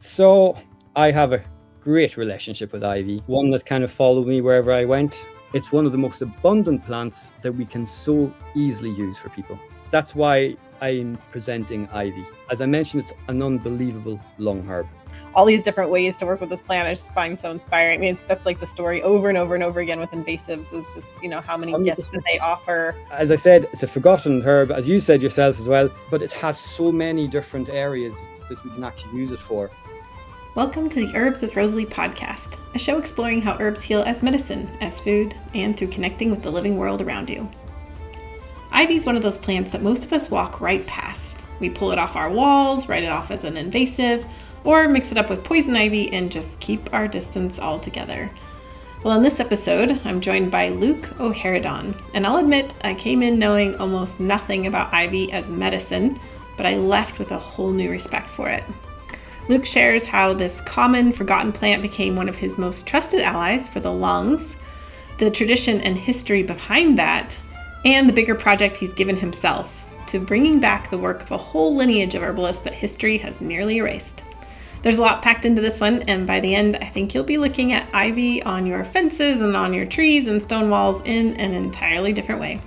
So I have a great relationship with ivy, one that kind of followed me wherever I went. It's one of the most abundant plants that we can so easily use for people. That's why I'm presenting ivy. As I mentioned, it's an unbelievable lung herb. All these different ways to work with this plant, I just find so inspiring. I mean, that's like the story over and over and over again with invasives, is just, how many 100%. Gifts that they offer. As I said, it's a forgotten herb, as you said yourself as well, but it has so many different areas that we can actually use it for. Welcome to the Herbs with Rosalee podcast, a show exploring how herbs heal as medicine, as food, and through connecting with the living world around you. Ivy is one of those plants that most of us walk right past. We pull it off our walls, write it off as an invasive, or mix it up with poison ivy and just keep our distance altogether. Well, in this episode, I'm joined by Luke hErodáin, and I'll admit I came in knowing almost nothing about ivy as medicine, but I left with a whole new respect for it. Luke shares how this common, forgotten plant became one of his most trusted allies for the lungs, the tradition and history behind that, and the bigger project he's given himself to bringing back the work of a whole lineage of herbalists that history has nearly erased. There's a lot packed into this one, and by the end, I think you'll be looking at ivy on your fences and on your trees and stone walls in an entirely different way.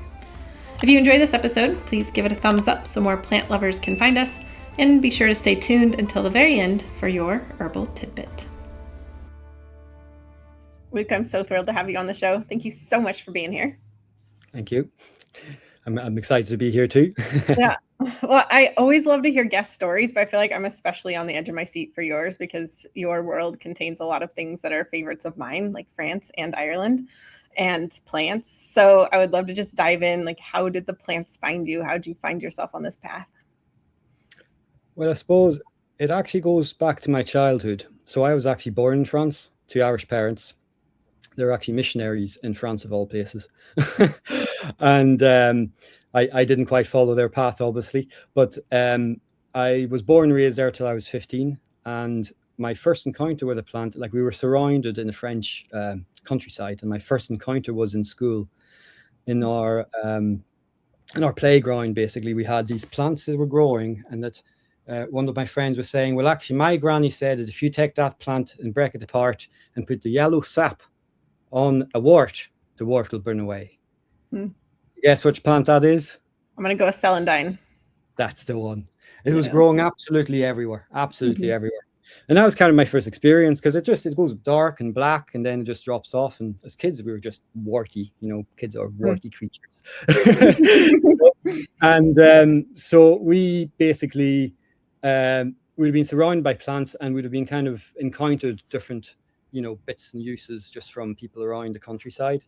If you enjoy this episode, please give it a thumbs up so more plant lovers can find us. And be sure to stay tuned until the very end for your herbal tidbit. Luke, I'm so thrilled to have you on the show. Thank you so much for being here. Thank you. I'm excited to be here too. Yeah. Well, I always love to hear guest stories, but I feel like I'm especially on the edge of my seat for yours because your world contains a lot of things that are favorites of mine, like France and Ireland and plants. So I would love to just dive in. Like, how did the plants find you? How did you find yourself on this path? Well, I suppose it actually goes back to my childhood. So I was actually born in France to Irish parents. They're actually missionaries in France, of all places. And I didn't quite follow their path, obviously. But I was born and raised there till I was 15. And my first encounter with a plant, like we were surrounded in the French countryside. And my first encounter was in school. In our playground, basically, we had these plants that were growing, and that one of my friends was saying, well, actually, my granny said that if you take that plant and break it apart and put the yellow sap on a wart, the wart will burn away. Guess which plant that is? I'm going to go with celandine. That's the one. It was growing absolutely everywhere, everywhere. And that was kind of my first experience, because it goes dark and black and then it just drops off. And as kids, we were just warty, kids are warty creatures. And so we basically we'd have been surrounded by plants, and we'd have been kind of encountered different, bits and uses just from people around the countryside.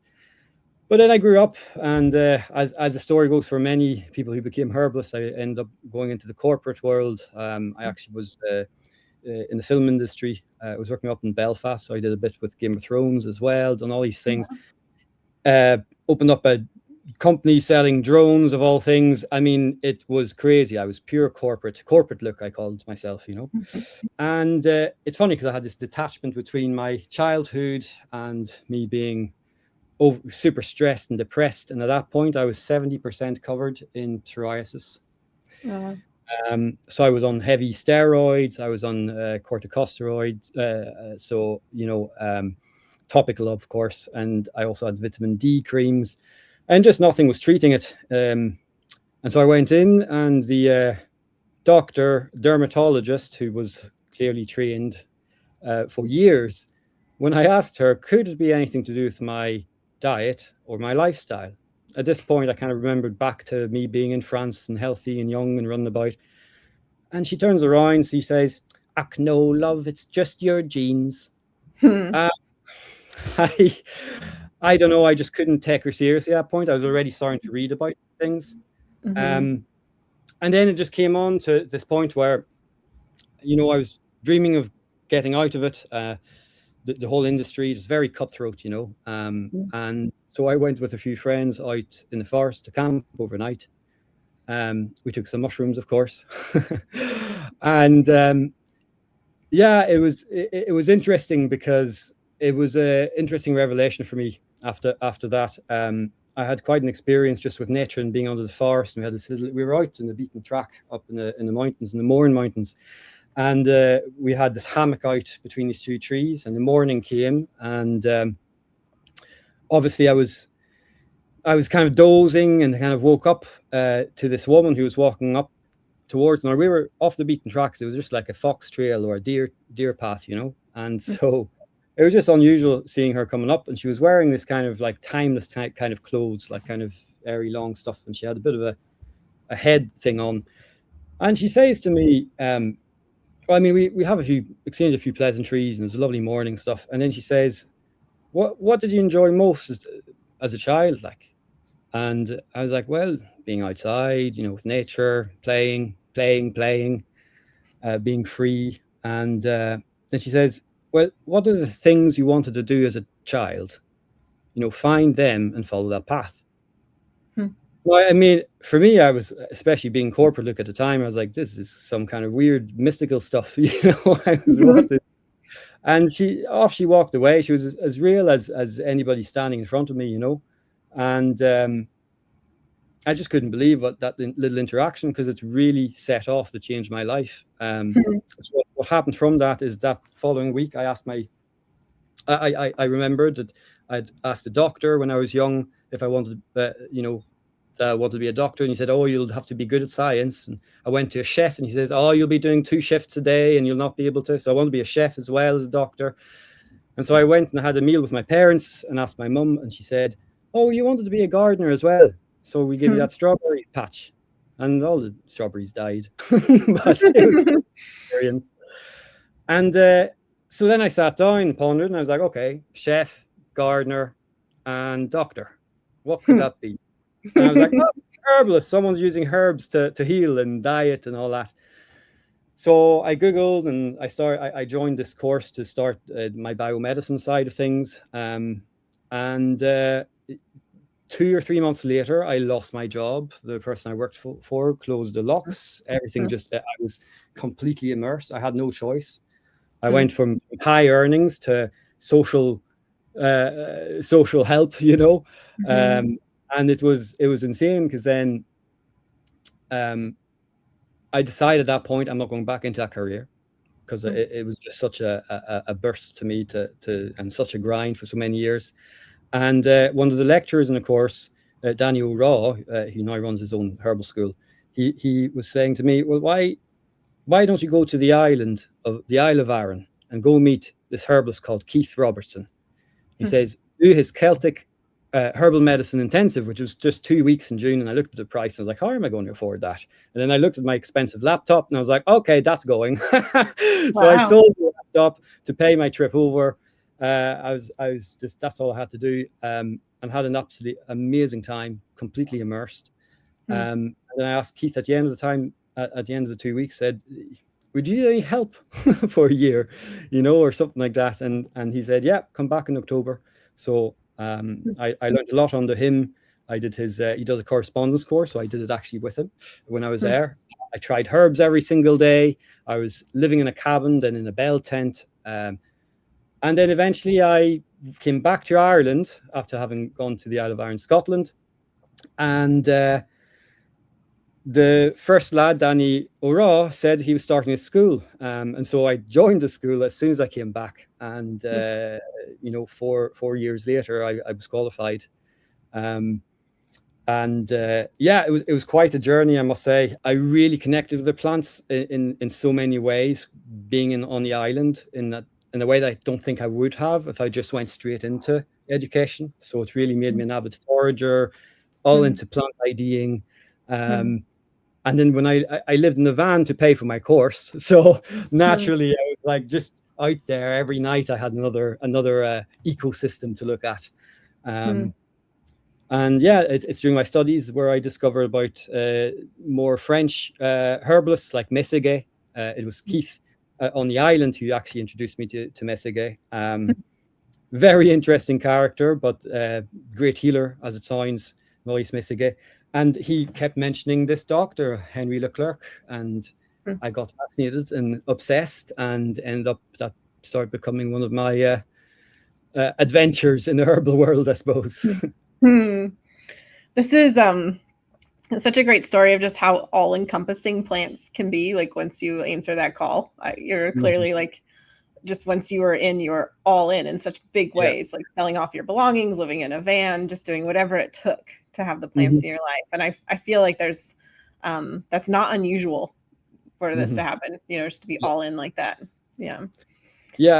But then I grew up, and as the story goes for many people who became herbalists, I ended up going into the corporate world. I actually was in the film industry. I was working up in Belfast, so I did a bit with Game of Thrones as well, done all these things. Opened up a company selling drones, of all things. I mean, it was crazy. I was pure corporate look, I called myself, And it's funny because I had this detachment between my childhood and me being super stressed and depressed. And at that point, I was 70% covered in psoriasis. So I was on heavy steroids. I was on corticosteroids. Topical, of course. And I also had vitamin D creams. And just nothing was treating it. And so I went in, and the dermatologist, who was clearly trained for years, when I asked her, could it be anything to do with my diet or my lifestyle? At this point, I kind of remembered back to me being in France and healthy and young and running about. And she turns around, she says, "Ach no, love, it's just your genes." I don't know. I just couldn't take her seriously at that point. I was already starting to read about things. And then it just came on to this point where, I was dreaming of getting out of it. The whole industry is very cutthroat, and so I went with a few friends out in the forest to camp overnight. We took some mushrooms, of course. And it was interesting, because it was an interesting revelation for me. After that, I had quite an experience just with nature and being under the forest. And we were out in the beaten track up in the mountains, in the Mourne Mountains, And we had this hammock out between these two trees, and the morning came, and obviously I was kind of dozing, and kind of woke up to this woman who was walking up towards me. We were off the beaten tracks. It was just like a fox trail or a deer path, you know. And so it was just unusual seeing her coming up, and she was wearing this kind of like timeless type kind of clothes, like kind of airy long stuff, and she had a bit of a head thing on. And she says to me, well, I mean, we have exchanged a few pleasantries, and it was a lovely morning stuff. And then she says, what did you enjoy most as a child, like? And I was like, well, being outside, you know, with nature, playing, being free. And then she says, well, what are the things you wanted to do as a child? You know, find them and follow that path. Well, I mean, for me, I was, especially being corporate look at the time, I was like, this is some kind of weird mystical stuff, you know. And she walked away. She was as real as anybody standing in front of me, you know. And I just couldn't believe that little interaction, because it's really set off to change my life. So what happened from that is that following week, I asked I remembered that I'd asked a doctor when I was young if I wanted, wanted to be a doctor, and he said, oh, you'll have to be good at science. And I went to a chef, and he says, oh, you'll be doing 2 shifts a day and you'll not be able to. So I want to be a chef as well as a doctor. And so I went and I had a meal with my parents and asked my mum, and she said, oh, you wanted to be a gardener as well, so we give you that strawberry patch. And all the strawberries died. But it was an experience. And so then I sat down and pondered, and I was like, okay, chef, gardener, and doctor. What could that be? And I was like, oh, herbalist, someone's using herbs to heal and diet and all that. So I Googled, and I joined this course to start my biomedicine side of things. And 2 or 3 months later, I lost my job. The person I worked for closed the locks. Everything I was completely immersed. I had no choice. I went from high earnings to social help, you know. And it was insane, because then I decided at that point I'm not going back into that career, because it was just such a burst to me and such a grind for so many years. And one of the lecturers in the course, Danny O'Raw, who now runs his own herbal school, he was saying to me, well, why don't you go to the Isle of Arran and go meet this herbalist called Keith Robertson? He says, do his Celtic herbal medicine intensive, which was just 2 weeks in June. And I looked at the price, and I was like, how am I going to afford that? And then I looked at my expensive laptop, and I was like, okay, that's going. So I sold the laptop to pay my trip over. I was just, that's all I had to do, and had an absolutely amazing time, completely immersed. And then I asked Keith at the end of the 2 weeks, said, would you need any help for a year, you know, or something like that? And he said, yeah, come back in October. So I learned a lot under him. I did he does a correspondence course, so I did it actually with him when I was there. I tried herbs every single day. I was living in a cabin, then in a bell tent. And then eventually I came back to Ireland after having gone to the Isle of Arran, Scotland. And the first lad, Danny O'Raw, said he was starting a school. And so I joined the school as soon as I came back. And, 4 years later, I was qualified. It was quite a journey, I must say. I really connected with the plants in so many ways, being on the island in a way that I don't think I would have if I just went straight into education. So it really made me an avid forager, all into plant IDing. And then when I lived in a van to pay for my course, so naturally I was like just out there every night. I had another ecosystem to look at. And yeah, it's during my studies where I discovered about more French herbalists like Messeguet. It was Keith on the island who actually introduced me to Messeguet. Very interesting character, but great healer, as it sounds, Maurice Messeguet. And he kept mentioning this doctor, Henry Leclerc, and I got fascinated and obsessed, and ended up that started becoming one of my adventures in the herbal world, I suppose. This is It's such a great story of just how all-encompassing plants can be. Like once you answer that call, you're clearly like, just once you were in, you were all in such big ways, like selling off your belongings, living in a van, just doing whatever it took to have the plants in your life. And I feel like there's that's not unusual for this to happen, just to be all in like that. Yeah,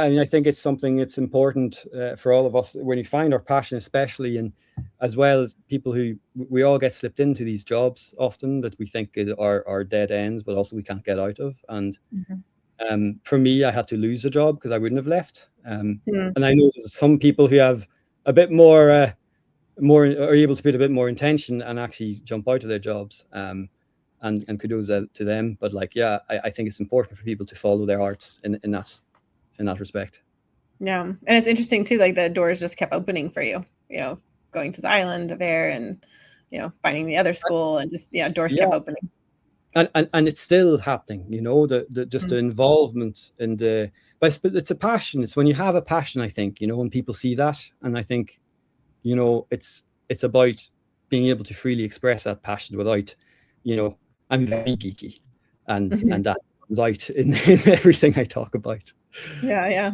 I mean, I think it's something it's important for all of us when you find our passion, especially, and as well as people who we all get slipped into these jobs often that we think are dead ends, but also we can't get out of. And for me, I had to lose a job because I wouldn't have left. And I know there's some people who have a bit more are able to put a bit more intention and actually jump out of their jobs. And kudos to them. But I think it's important for people to follow their hearts in that respect. Yeah. And it's interesting too, like the doors just kept opening for you, going to the island of Air and, finding the other school and just, doors kept opening. And it's still happening, the involvement in but it's a passion. It's when you have a passion, I think, when people see that. And I think, it's about being able to freely express that passion without, I'm very geeky and that comes out in everything I talk about. Yeah.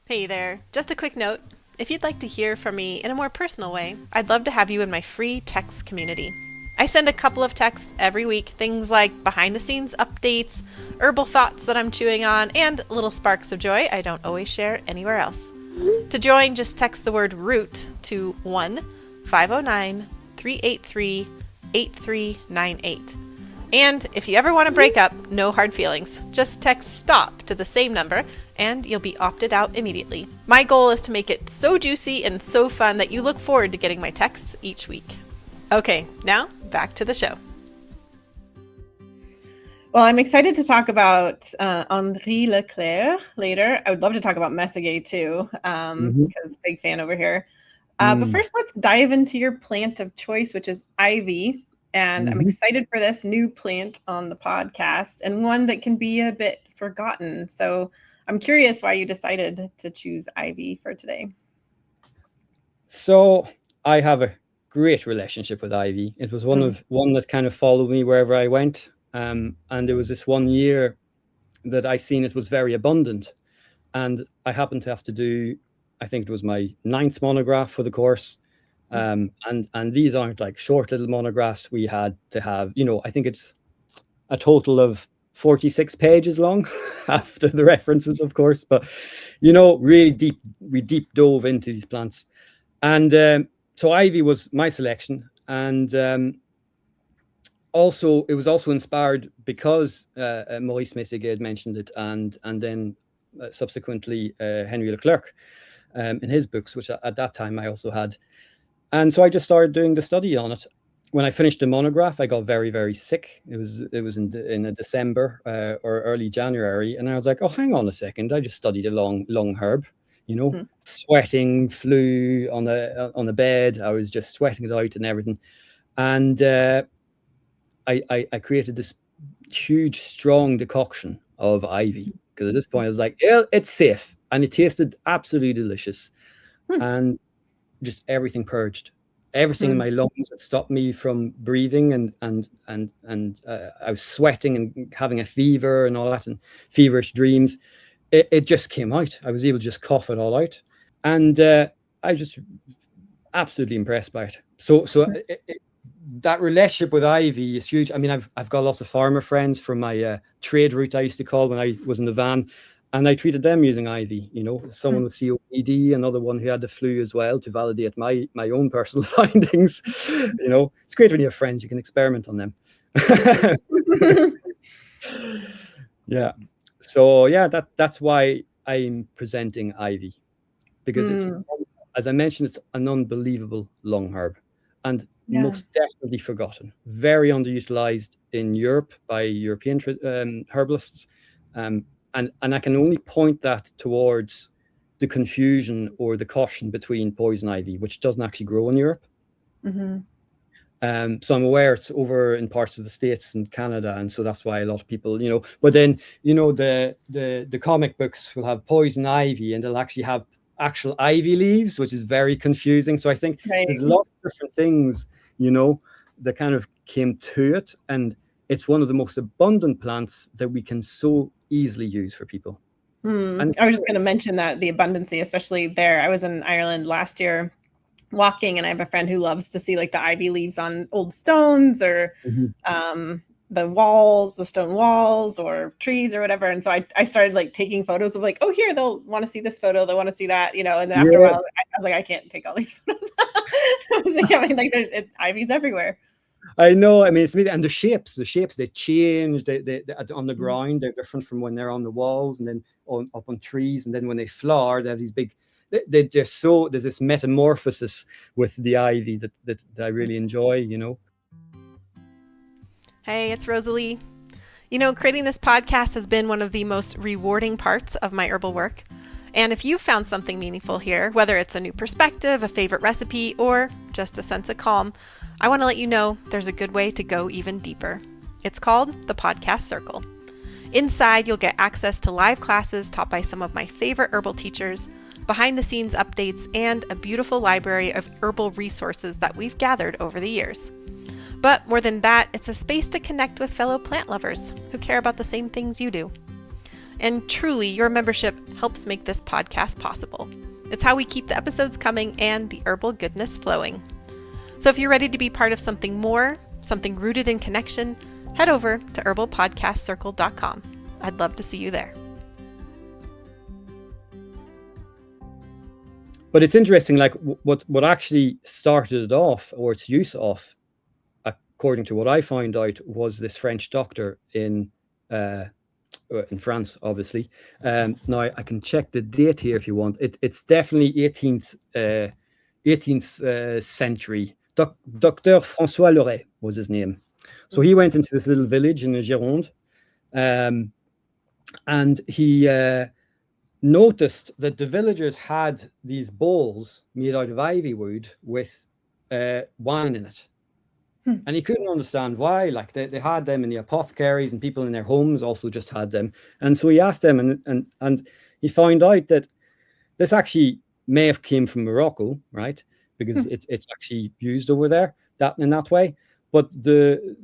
Hey there, just a quick note. If you'd like to hear from me in a more personal way, I'd love to have you in my free text community. I send a couple of texts every week, things like behind the scenes updates, herbal thoughts that I'm chewing on, and little sparks of joy I don't always share anywhere else. To join, just text the word ROOT to 1-509-383-8398. And if you ever want to break up, no hard feelings. Just text STOP to the same number and you'll be opted out immediately. My goal is to make it so juicy and so fun that you look forward to getting my texts each week. Okay, now back to the show. Well, I'm excited to talk about Henri Leclerc later. I would love to talk about Messager too, because big fan over here. But first, let's dive into your plant of choice, which is ivy. And I'm excited for this new plant on the podcast and one that can be a bit forgotten. So I'm curious why you decided to choose ivy for today. So I have a great relationship with ivy. It was one that kind of followed me wherever I went. And there was this one year that I seen it was very abundant. And I happened to have to do, I think it was my 9th monograph for the course. And these aren't like short little monographs. We had to have, I think it's a total of 46 pages long after the references, of course, but, really we deep dove into these plants. And so ivy was my selection. And also, it was also inspired because Maurice Messager had mentioned it and then subsequently Henri Leclerc in his books, which at that time I also had. And so I just started doing the study on it. When I finished the monograph, I got very, very sick. It was in a December or early January. And I was like, oh, hang on a second. I just studied a long herb, sweating, flu on the bed. I was just sweating it out and everything. And I created this huge, strong decoction of ivy. Because at this point, I was like, yeah, it's safe. And it tasted absolutely delicious. And just everything purged, everything in my lungs that stopped me from breathing, and I was sweating and having a fever and all that, and feverish dreams. It just came out. I was able to just cough it all out, and I just absolutely impressed by it. So that relationship with ivy is huge. I mean, I've got lots of farmer friends from my trade route I used to call when I was in the van. And I treated them using ivy, someone with COPD, another one who had the flu as well, to validate my own personal findings. It's great when you have friends, you can experiment on them. Yeah. So that's why I'm presenting ivy, because it's, as I mentioned, it's an unbelievable long herb and most definitely forgotten, very underutilized in Europe by European herbalists. And I can only point that towards the confusion or the caution between poison ivy, which doesn't actually grow in Europe. So I'm aware it's over in parts of the States and Canada, and so that's why a lot of people, But then, the comic books will have poison ivy, and they'll actually have actual ivy leaves, which is very confusing. So I think there's a lot of different things, that kind of came to it, and it's one of the most abundant plants that we can so easily use for people. And I was just going to mention that the abundancy, especially there. I was in Ireland last year walking, and I have a friend who loves to see like the ivy leaves on old stones or the walls, the stone walls or trees or whatever. And so I started like taking photos of like, oh, here, they'll want to see this photo. They'll want to see that, and then after a while, I was like, I can't take all these photos. I was like, there's ivy's everywhere. I know. I mean, it's amazing. And the shapes, they change. They on the ground, they're different from when they're on the walls, and then up on trees. And then when they flower, they have these big, there's this metamorphosis with the ivy that I really enjoy, Hey, it's Rosalee. Creating this podcast has been one of the most rewarding parts of my herbal work. And if you found something meaningful here, whether it's a new perspective, a favorite recipe, or just a sense of calm, I want to let you know there's a good way to go even deeper. It's called the Podcast Circle. Inside, you'll get access to live classes taught by some of my favorite herbal teachers, behind-the-scenes updates, and a beautiful library of herbal resources that we've gathered over the years. But more than that, it's a space to connect with fellow plant lovers who care about the same things you do. And truly, your membership helps make this podcast possible. It's how we keep the episodes coming and the herbal goodness flowing. So if you're ready to be part of something more, something rooted in connection, head over to herbalpodcastcircle.com. I'd love to see you there. But it's interesting, like what actually started it off, or its use of, according to what I found out, was this French doctor in France, obviously. Now I can check the date here if you want. It's definitely 18th century. Dr. François Loret was his name. So he went into this little village in the Gironde, and he noticed that the villagers had these bowls made out of ivy wood with wine in it. And he couldn't understand why. Like they had them in the apothecaries, and people in their homes also just had them. And so he asked them, and he found out that this actually may have came from Morocco, right? Because it's actually used over there in that way. But the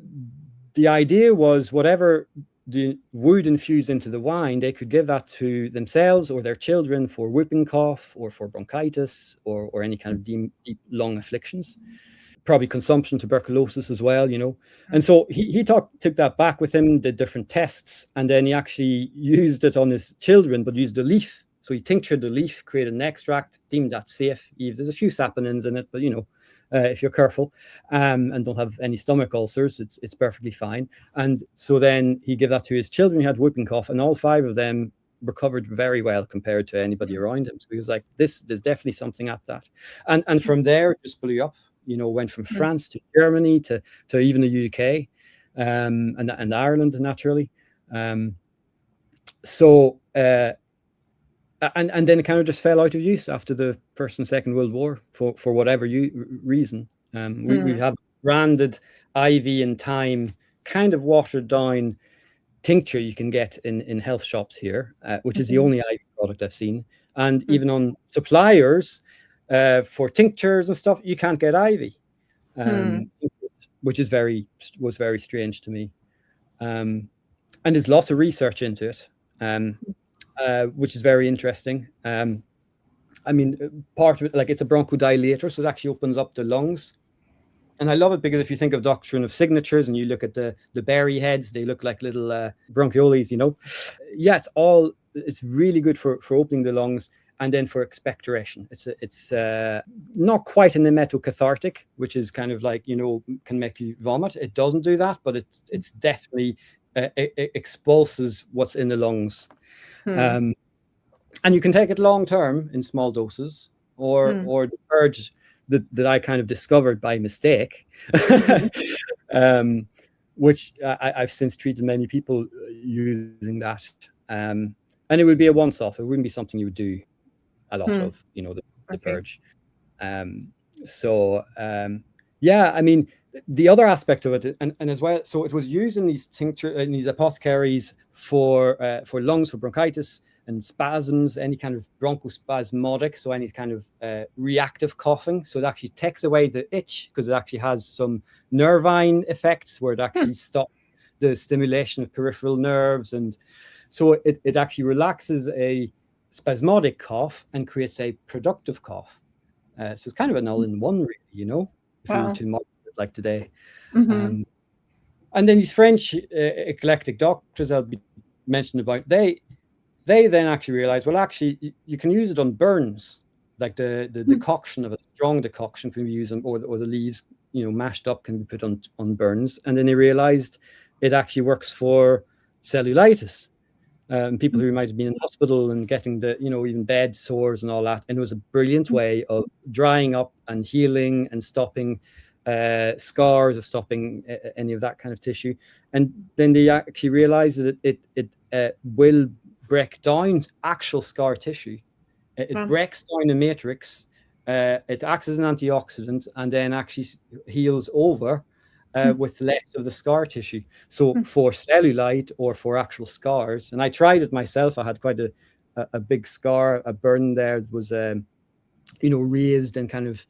idea was whatever the wood infused into the wine, they could give that to themselves or their children for whooping cough or for bronchitis or any kind of deep lung afflictions. Probably consumption, tuberculosis as well, And so he took that back with him, did different tests, and then he actually used it on his children, but used the leaf. So he tinctured the leaf, created an extract, deemed that safe. There's a few saponins in it, but if you're careful and don't have any stomach ulcers, it's perfectly fine. And so then he gave that to his children who had whooping cough, and all 5 of them recovered very well compared to anybody around him. So he was like, there's definitely something at that. And from there, it just blew up. Went from France to Germany to even the UK and Ireland, naturally. So then it kind of just fell out of use after the First and Second World War for whatever reason. We have branded ivy and thyme, kind of watered down tincture you can get in health shops here, which is the only ivy product I've seen. And even on suppliers, for tinctures and stuff, you can't get ivy, which was very strange to me. And there's lots of research into it, which is very interesting. I mean, part of it, like, it's a bronchodilator, so it actually opens up the lungs. And I love it because if you think of doctrine of signatures and you look at the berry heads, they look like little bronchioles, Yeah, it's really good for opening the lungs. And then for expectoration, it's not quite an emetocathartic, which is kind of like, can make you vomit. It doesn't do that, but it's definitely it expulses what's in the lungs. And you can take it long term in small doses, or the purge that I kind of discovered by mistake, which I've since treated many people using that. And it would be a once-off. It wouldn't be something you would do a lot of, the purge. Yeah, I mean, the other aspect of it, and as well, so it was used in these apothecaries for lungs, for bronchitis, and spasms, any kind of bronchospasmodic, so any kind of reactive coughing. So it actually takes away the itch because it actually has some nervine effects where it actually stops the stimulation of peripheral nerves. And so it actually relaxes a spasmodic cough and creates a productive cough. So it's kind of an all-in-one, really, you know, if you were to model it like today. And then these French eclectic doctors I'll be mentioning about, they then actually realized, well, actually, you can use it on burns, like the decoction of a strong decoction can be used on, or the leaves, you know, mashed up can be put on burns. And then they realized it actually works for cellulitis. People who might have been in hospital and getting the, you know, even bed sores and all that. And it was a brilliant way of drying up and healing and stopping scars or stopping any of that kind of tissue. And then they actually realized that it will break down actual scar tissue. It breaks down the matrix. It acts as an antioxidant and then actually heals over with less of the scar tissue. So for cellulite or for actual scars, and I tried it myself. I had quite a big scar, a burn there that was, you know, raised and kind of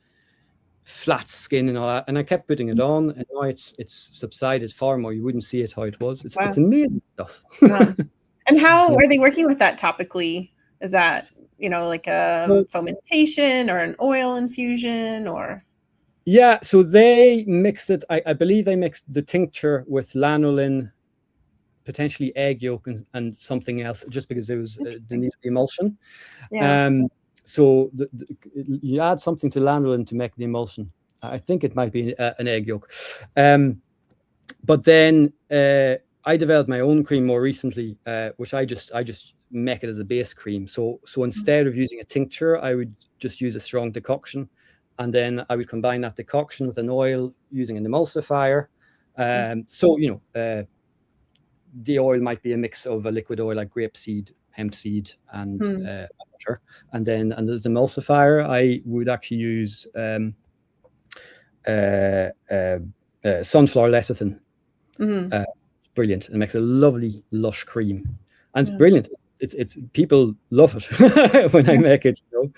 flat skin and all that. And I kept putting it on, and now it's subsided far more. You wouldn't see it how it was. It's amazing stuff. And how are they working with that topically? Is that, you know, like a fomentation or an oil infusion or? Yeah, so they mix it. I believe they mixed the tincture with lanolin, potentially egg yolk and something else, just because there was the emulsion. So you add something to lanolin to make the emulsion. I think it might be an egg yolk. But then I developed my own cream more recently, which I just make it as a base cream. So instead of using a tincture, I would just use a strong decoction. And then I would combine that decoction with an oil using an emulsifier. So, you know, the oil might be a mix of a liquid oil like grapeseed, hemp seed, and butter. And then as an emulsifier, I would actually use sunflower lecithin. Brilliant. It makes a lovely, lush cream. And it's brilliant. It's people love it when I make it, you know.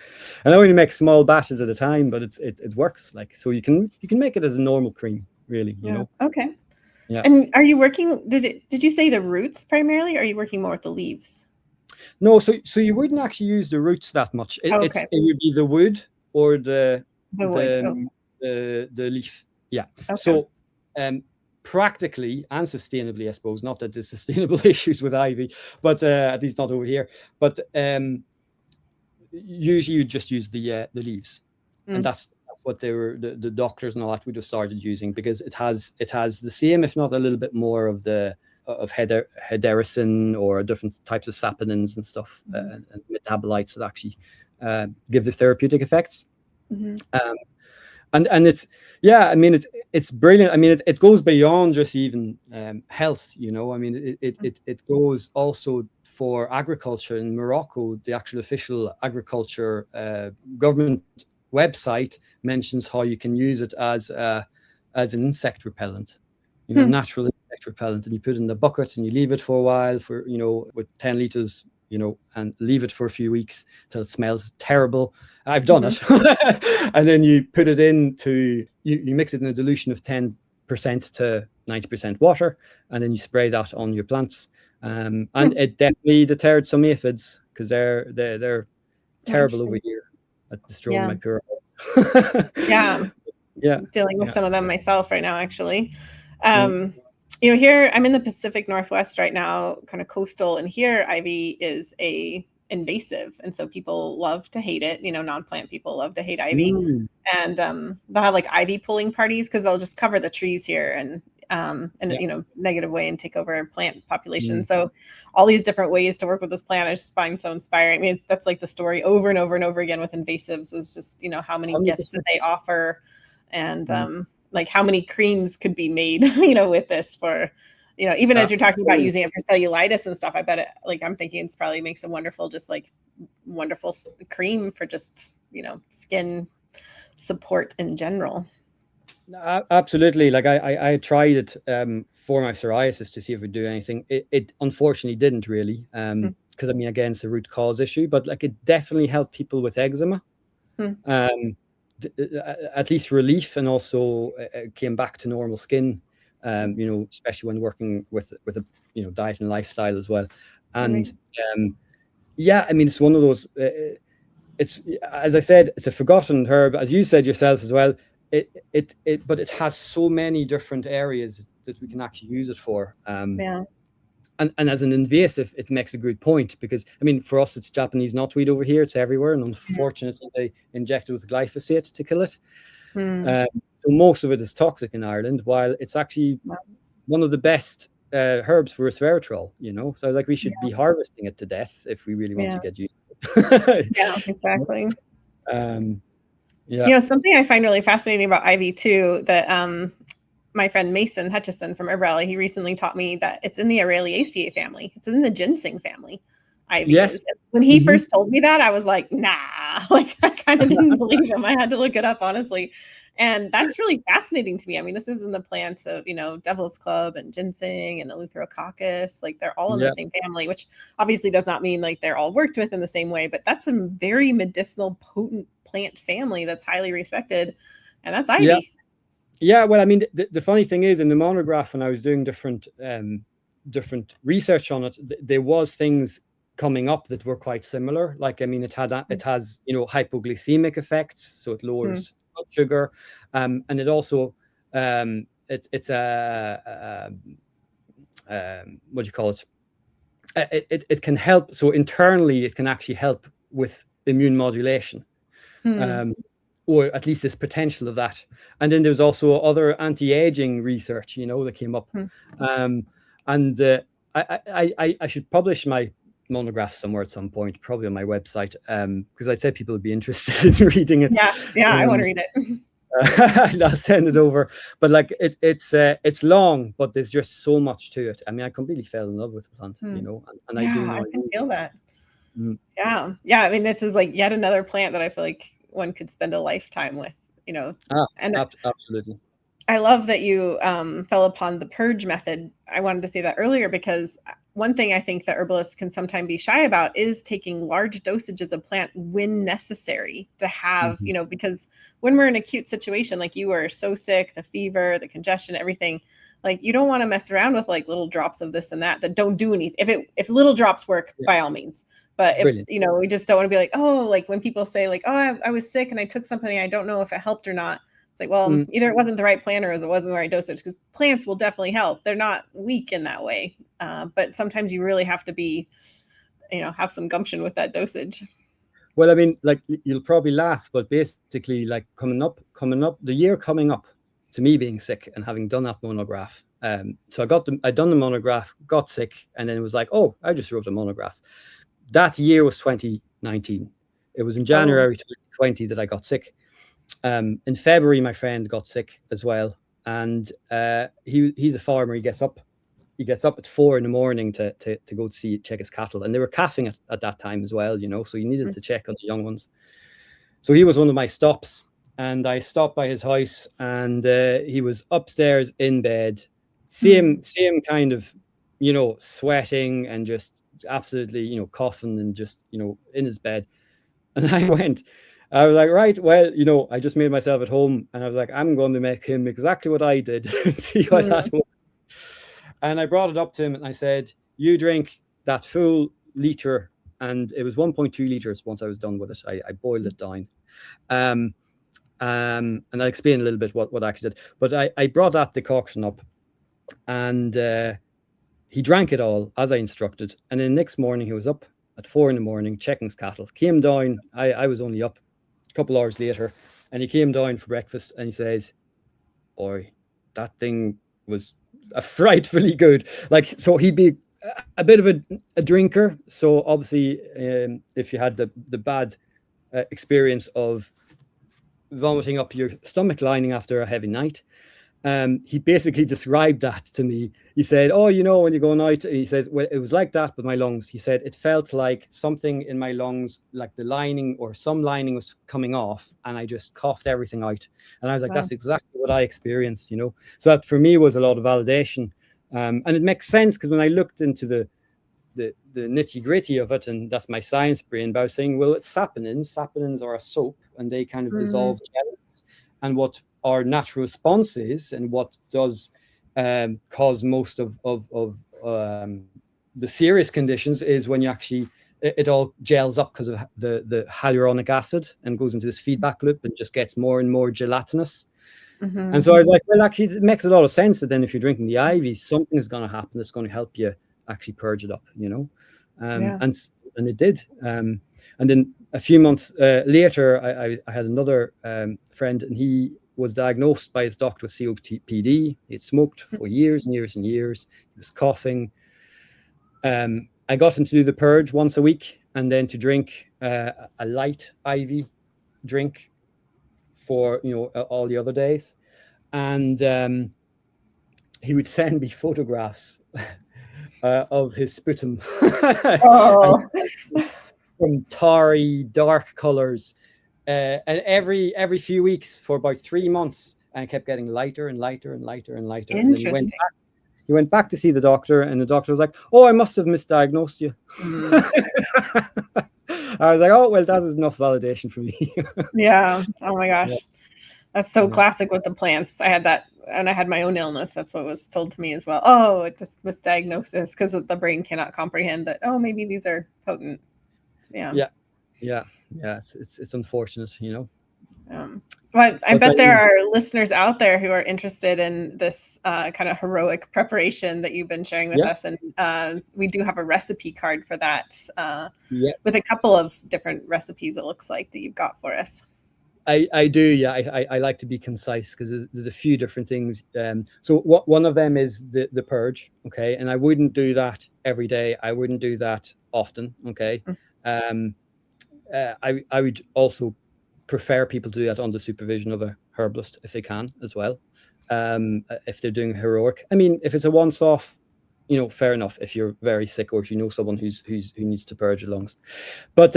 And I only make small batches at a time, but it works. Like, so you can make it as a normal cream, really, you know. Okay. Yeah. And are you working? Did you say the roots primarily? Or are you working more with the leaves? No, so you wouldn't actually use the roots that much. It would be the wood or the leaf. Yeah. Okay. So practically and sustainably, I suppose, not that there's sustainable issues with ivy, but at least not over here. But usually you just use the leaves, and that's what they were. The doctors and all that would have started using, because it has the same, if not a little bit more of hedericin or different types of saponins and stuff, and metabolites that actually give the therapeutic effects. And it's, I mean, it's brilliant. I mean, it goes beyond just even health, you know. I mean, it goes also for agriculture. In Morocco, the actual official agriculture government website mentions how you can use it as an insect repellent, you know, natural insect repellent, and you put it in the bucket and you leave it for a while, for, you know, with 10 liters, you know, and leave it for a few weeks till it smells terrible. I've done it. And then you put it into, you mix it in a dilution of 10% to 90% water, and then you spray that on your plants. And it definitely deterred some aphids, because they're terrible over here at destroying my pure herbs. Dealing with some of them myself right now, actually. You know, here I'm in the Pacific Northwest right now, kind of coastal, and here ivy is a invasive, and so people love to hate it. You know, non-plant people love to hate ivy, and they'll have like ivy pulling parties, because they'll just cover the trees here and you know, negative way and take over plant population. So all these different ways to work with this plant I just find so inspiring. I mean, that's like the story over and over and over again with invasives, is just, you know, how many gifts that they offer, and like how many creams could be made, you know, with this for, you know, even as you're talking about using it for cellulitis and stuff, I bet it, like, I'm thinking it's probably makes a wonderful cream for just, you know, skin support in general. Absolutely. Like I tried it for my psoriasis to see if it would do anything. It unfortunately didn't really. because I mean, again, it's a root cause issue, but like it definitely helped people with eczema. At least relief, and also came back to normal skin, especially when working with a diet and lifestyle as well. And yeah, I mean, it's one of those, it's, as I said, it's a forgotten herb, as you said yourself as well. But it has so many different areas that we can actually use it for. And as an invasive, it makes a good point, because I mean, for us, it's Japanese knotweed over here. It's everywhere, and unfortunately, they inject it with glyphosate to kill it. So most of it is toxic in Ireland, while it's actually one of the best herbs for resveratrol. So I was like, we should be harvesting it to death if we really want to get used to it. Yeah, exactly. Yeah. Something I find really fascinating about ivy too, that my friend Mason Hutchison from Herbal, he recently taught me that it's in the Araliaceae family. It's in the ginseng family. Ivy is. When he first told me that, I was like, nah, like I kind of didn't believe him. I had to look it up, honestly. And that's really fascinating to me. I mean, this is in the plants of, Devil's Club and ginseng and Eleutherococcus. Like they're all in the same family, which obviously does not mean like they're all worked with in the same way, but that's a very medicinal, potent plant family that's highly respected. And that's ivy. Yeah, well, I mean, the funny thing is, in the monograph, when I was doing different research on it, there was things coming up that were quite similar. Like, I mean, it has hypoglycemic effects, so it lowers blood sugar, and it also it's a what do you call it? It can help. So internally, it can actually help with immune modulation. Or at least this potential of that. And then there's also other anti-aging research, that came up. I should publish my monograph somewhere at some point, probably on my website, because I'd say people would be interested in reading it. Yeah, I want to read it. I'll send it over. But like it's long, but there's just so much to it. I mean, I completely fell in love with the plant, and I do know. I can feel that. Yeah. I mean, this is like yet another plant that I feel like one could spend a lifetime with, Absolutely. I love that you fell upon the purge method. I wanted to say that earlier, because one thing I think that herbalists can sometimes be shy about is taking large dosages of plant when necessary to have, because when we're in an acute situation, like you were so sick, the fever, the congestion, everything, like you don't want to mess around with like little drops of this and that don't do anything. If little drops work, by all means. But if, we just don't want to be like, oh, like when people say like, oh, I was sick and I took something, I don't know if it helped or not. It's like, well, either it wasn't the right plant or it wasn't the right dosage, because plants will definitely help. They're not weak in that way. But sometimes you really have to be, have some gumption with that dosage. Well, I mean, like you'll probably laugh, but basically like the year coming up to me being sick and having done that monograph. So I'd done the monograph, got sick, and then it was like, oh, I just wrote a monograph. That year was 2019. It was in January 2020 that I got sick. In February, my friend got sick as well, and he's a farmer. He gets up at 4 a.m. to go check his cattle, and they were calving at that time as well, so you needed to check on the young ones. So he was one of my stops, and I stopped by his house, and he was upstairs in bed. See him kind of, sweating and just absolutely, coughing and just, in his bed. And I was like, right, well, I just made myself at home, and I was like, I'm going to make him exactly what I did and see what that was. And I brought it up to him and I said, you drink that full liter, and it was 1.2 liters once I was done with it. I boiled it down. And I explained a little bit what I actually did. But I brought that decoction up, and he drank it all as I instructed. And then the next morning, he was up at 4 a.m. checking his cattle. Came down. I was only up a couple hours later, and he came down for breakfast, and he says, "Boy, that thing was frightfully good." Like, so he'd be a bit of a drinker. So obviously, if you had the bad experience of vomiting up your stomach lining after a heavy night, he basically described that to me. He said, oh, when you go out, he says, well, it was like that with my lungs. He said, it felt like something in my lungs, like the lining or some lining was coming off, and I just coughed everything out. And I was like, that's exactly what I experienced, So that for me was a lot of validation. And it makes sense, because when I looked into the nitty gritty of it, and that's my science brain. But I was saying, well, it's saponins. Saponins are a soap, and they kind of dissolve gels. And what our natural response is, and what does cause most of the serious conditions, is when you actually it all gels up because of the hyaluronic acid and goes into this feedback loop and just gets more and more gelatinous. And so I was like, well, actually, it makes a lot of sense that then if you're drinking the ivy, something is going to happen that's going to help you actually purge it up, and it did. And then a few months later, I had another friend, and he was diagnosed by his doctor with COPD. He had smoked for years and years and years. He was coughing. I got him to do the purge once a week, and then to drink a light ivy drink for all the other days. And he would send me photographs of his sputum from tarry dark colors, and every few weeks for about 3 months, and it kept getting lighter and lighter and lighter and lighter. Interesting. And then he went back to see the doctor, and the doctor was like, "Oh, I must have misdiagnosed you." I was like, "Oh, well, that was enough validation for me." Yeah. Oh my gosh. Yeah. That's so classic with the plants. I had that, and I had my own illness. That's what was told to me as well. Oh, it just misdiagnosis, because the brain cannot comprehend that. Oh, maybe these are potent. Yeah. It's unfortunate, Well, I bet there are listeners out there who are interested in this kind of heroic preparation that you've been sharing with us, and we do have a recipe card for that with a couple of different recipes, it looks like, that you've got for us. I do, I like to be concise, because there's a few different things. So one of them is the purge, okay, and I wouldn't do that every day. I wouldn't do that often, okay. I would also prefer people to do that under supervision of a herbalist if they can as well. If they're doing heroic, I mean, if it's a once-off, fair enough. If you're very sick, or if you know someone who needs to purge your lungs, but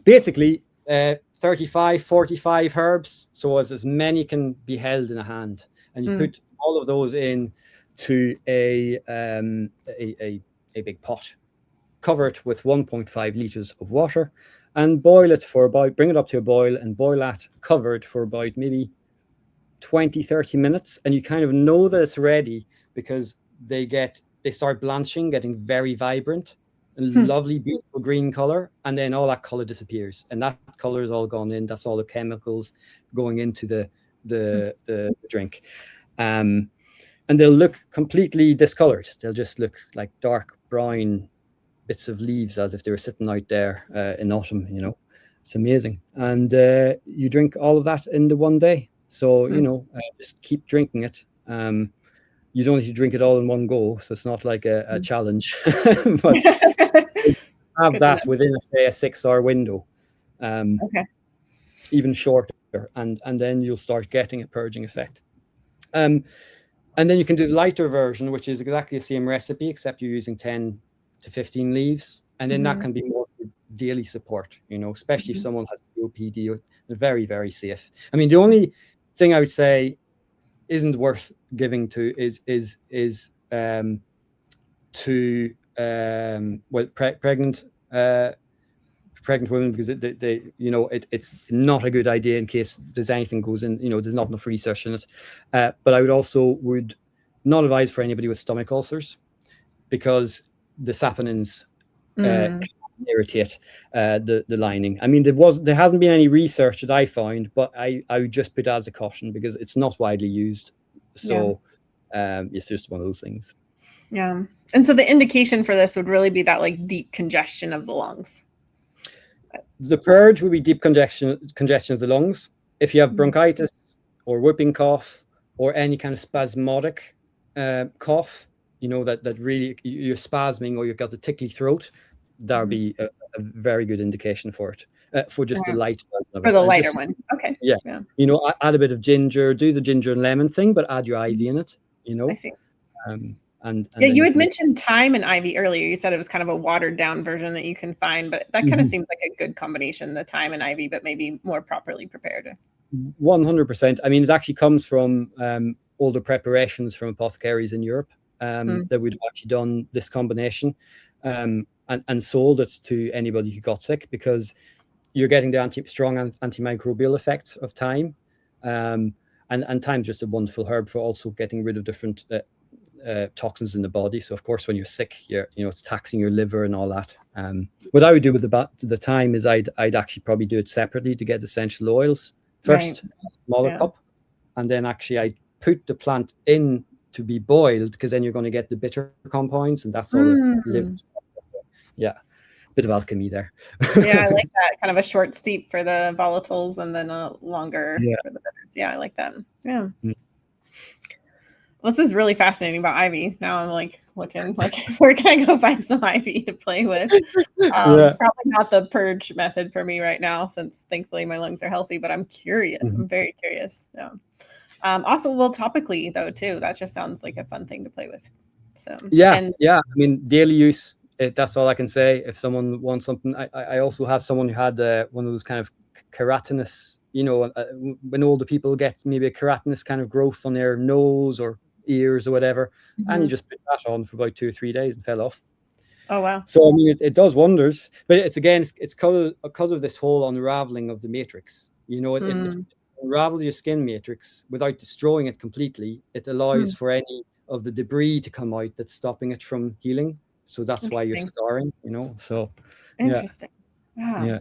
basically 35, 45 herbs, so as many can be held in a hand, and you put all of those in to a big pot, cover it with 1.5 liters of water, and boil it for bring it up to a boil, and boil that covered for about maybe 20-30 minutes. And you kind of know that it's ready because they start blanching, getting very vibrant and lovely, beautiful green color, and then all that color disappears, and that color is all gone in. That's all the chemicals going into the drink, and they'll look completely discolored. They'll just look like dark brown bits of leaves, as if they were sitting out there in autumn. It's amazing. And you drink all of that in the one day. So just keep drinking it. You don't need to drink it all in one go, so it's not like a challenge. But have that within, say, a 6-hour window, even shorter, and then you'll start getting a purging effect. And then you can do the lighter version, which is exactly the same recipe, except you're using 10 to 15 leaves, and then that can be more daily support, especially if someone has COPD. Very, very safe. I mean, the only thing I would say isn't worth giving to is pregnant women, because it's not a good idea in case there's anything goes in. There's not enough research in it. But I would not advise for anybody with stomach ulcers, because the saponins can irritate the lining. I mean, there hasn't been any research that I found, but I would just put it as a caution, because it's not widely used. So it's just one of those things. Yeah. And so the indication for this would really be that deep congestion of the lungs. The purge would be deep congestion of the lungs. If you have bronchitis or whooping cough or any kind of spasmodic cough, that really you're spasming, or you've got a tickly throat, that would be a very good indication for it. For just the light for the lighter one. Okay. Yeah. Add a bit of ginger, do the ginger and lemon thing, but add your ivy in it. I see. And you had mentioned thyme and ivy earlier. You said it was kind of a watered down version that you can find, but that kind of seems like a good combination, the thyme and ivy, but maybe more properly prepared. 100%. I mean, it actually comes from older preparations from apothecaries in Europe that would have actually done this combination. and sold it to anybody who got sick, because you're getting the strong antimicrobial effects of thyme. And thyme's just a wonderful herb for also getting rid of different toxins in the body. So of course, when you're sick, it's taxing your liver and all that. What I would do with the thyme is I'd actually probably do it separately to get essential oils first, a smaller cup, and then actually I put the plant in to be boiled, because then you're going to get the bitter compounds, and that's all it lives. Yeah, bit of alchemy there. Yeah, I like that. Kind of a short steep for the volatiles and then a longer for the bitters. Yeah, I like that. Yeah. Well, this is really fascinating about ivy. Now I'm like looking like, where can I go find some ivy to play with? Probably not the purge method for me right now, since thankfully my lungs are healthy, but I'm curious. I'm very curious. Yeah. Also, well, topically though too, that just sounds like a fun thing to play with. So I mean, daily use. That's all I can say. If someone wants something, I also have someone who had one of those kind of keratinous, when older people get maybe a keratinous kind of growth on their nose or ears or whatever, and you just put that on for about 2 or 3 days and fell off. Oh wow. So I mean, it does wonders, but it's because of this whole unraveling of the matrix. It unravels your skin matrix without destroying it completely. It allows for any of the debris to come out that's stopping it from healing. So that's why you're scarring, so interesting. Wow.